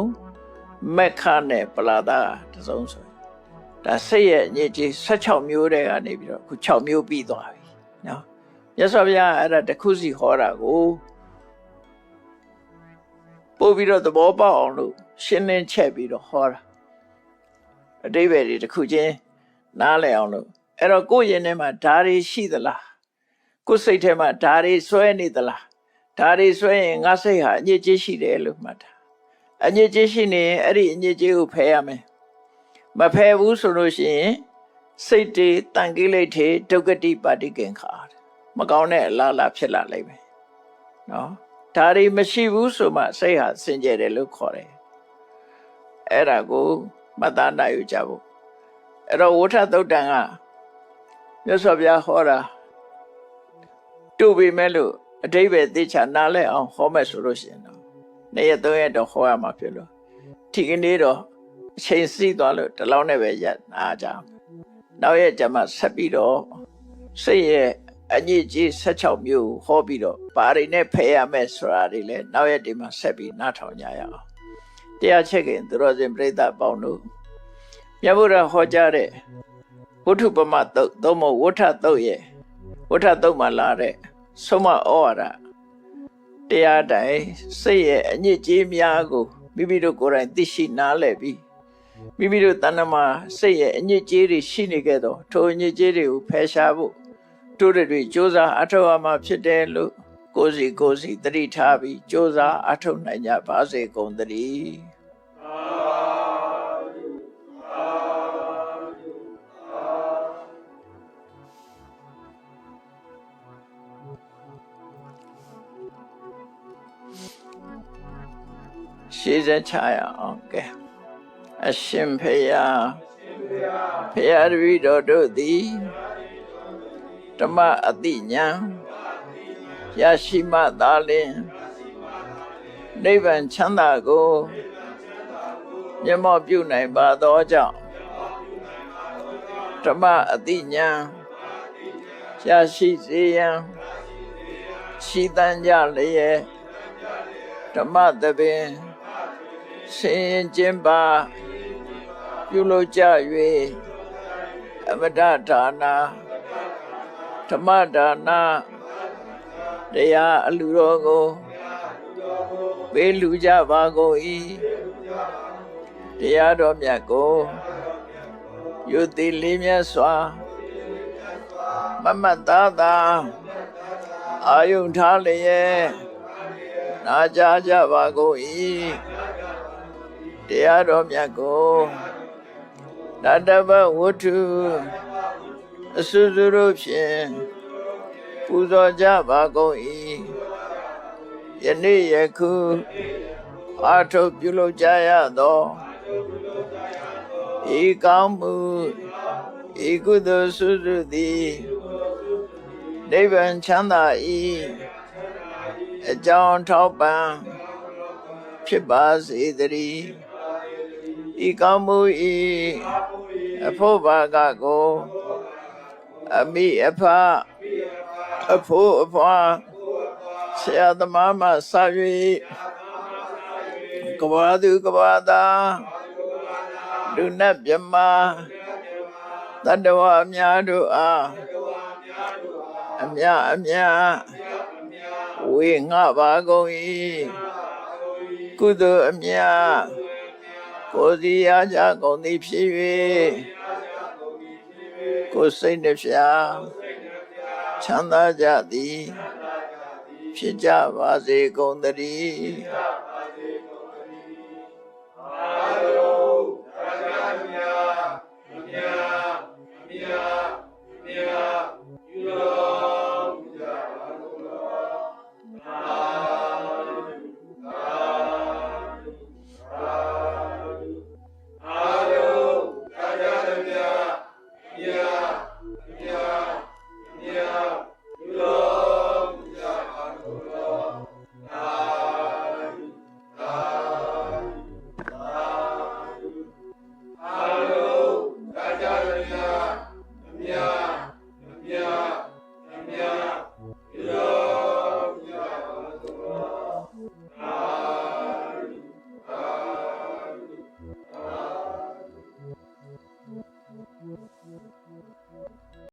မက္ခနဲ့ပလာတာတစ်စုံဆိုဒါစိတ်ရဲ့အညစ်အကြေး16မျိုးတည်းကနေပြီးတော့အခု6မျိုးပြီးသွားပြီနော်မြတ်စွာဘုရားအဲ့ဒါတစ်ခုစီဟောတာကိုပို့ပြီးတော့သဘောပေါက်အောင်လို့ရှင်းလင်းချက်ပြီးတော့ဟောတာအတိပ္ပယ်တွေတစ်ခုချင်းနားလည်အောင်လို့အဲ့တော့ကိုယ့်ရင်ထဲမှာဓာရီရှိသလားကိုယ်စိတ်ထဲမှာဓာရီဆွဲနေသလားဓာရီဆွဲရင်ငါစိတ်ဟာအညစ်အကြေးရှိတယ်လို့မှတ်တာအညစ်အကြေးရှိနေရင်အဲ့ဒီအညစ်အကြေးကိုဖယ်ရမယ်မဖယ်ဘူးဆိုလို့ရှိရင်စိတ်တွေတန်ကိလေထေဒုက္ခတိပါတိကင်္ခာမကောင်းတဲ့အလားလားဖြစ်လာလိမ့်မယ်နော်ဒါတွေမရှိဘူးဆိုမှစိတ်ဟာစင်ကြယ်တယ်လို့ခေါ်တယ်အဲ့ဒါကိုမှတ်သားနိုင်ကြဖို့အဲ့တော့ဝဋ္ဌသုတ်တံကမြတ်စွာဘုရားဟောတာတူပေမဲ့လို့အဓိပ္ပာယ်သိချာနားလည်အောင်ဟောမယ်ဆိုလို့ရှိရင်တော့နေ့ရက်3ရက်တော့ဟောရမှာဖြစ်လို့ဒီကနေ့တော့အချိန်စီးသွားလို့ဒီလောက်နဲ့ပဲရပ်နာကြနောက်ရက်ကျမှဆက်ပြီးတော့စိတ်ရဲ့အညစ်အကြေး16မျိုးဟောပြီးတော့ဘာတွေနဲ့ဖယ်ရမယ်ဆိုတာတွေလည်းနောက်ရက်ဒီမှာဆက်ပြီးနားထောင်ကြရအောင်တရားချက်ခင်သူတော်စင်ပြိဿပေါင်းတို့မြတ်ဗုဒ္ဓဟောကြားတဲ့ဝဋ္ထုပမသုတ်သို့မဟုတ်ဝဋ္ဌသုတ်ရဲ့ဝဋ္ဌသုတ်မှာလာတဲ့ဆုံးမဩဝါဒတရားတိုင်းစိတ်ရဲ့အညစ်အကြေးများကိုမိမိတို့ကိုယ်တိုင်သိရှိနားလည်ပြီးမိမိတို့တဏ္ဍမှာစိတ်ရဲ့အညစ်အကြေးတွေရှိနေခဲ့တော့ထိုအညစ်အကြေးတွေကိုဖယ်ရှားဖို့တို့တွေကြိုးစားအထောက်အမှာဖြစ်တယ်လို့ကိုယ်စီသတိထားပြီးကြိုးစားအထောက်နိုင်ကြပါစေကုန်သတည်းရှေးစချရအောင်ကဲအရှင်ဖေယဖေယတပည့်တော်တို့သည်ဓမ္မအတိညာရရှိမှသာလျှင်နိဗ္ဗာန်ချမ်းသာကိုမျက်မှောက်ပြုနိုင်ပါသောကြောင့်ဓမ္မအတိညာရရှိစေရန်ရှိတန်ကြလျက်ဓမ္မသဘင်ဆင်ကျင်ပါပြုလုပ်ကြ၍အမတဒါနာဓမ္မဒါနာတရားအလှတော်ကိုပေးလူကြပါကုန်၏တရားတော်မြတ်ကိုယုတိလေးမြတ်စွာမမတ်သားသာအာယုန်ထားလျက်နာကြားကြပါကုန်၏တရားတော်မြတ်ကိုတတ္တဗဝတ္ထု အစွစွတို့ဖြင့်ပူဇော်ကြပါကုန်၏ယနေ့ယခုအာထုပ်ပြုလုပ်ကြရသောဤကောင်းမှုဤကုသိုလ်စွစွသည်နိဗ္ဗာန်ချမ်းသာ၏အကြောင်းထောက်ပံ့ဖြစ်ပါစေတည်းဤကောင်းမှု၏အဖို့ဘာကကိုအမိအဖအဖို့အဖွာဆရာသမားမှစ၍ကဘာသူကဘာသာလူနတ်မြမတတ္တဝအများတို့အားအမြအမြဝေငှပါကုန်၏ကုသိုလ်အမြကိုယ်စီရကြကုန်သည်ဖြစ်၍ကိုယ်စိတ်နှဖျားချမ်းသာကြသည်ဖြစ်ကြပါစေကုန်သတည်း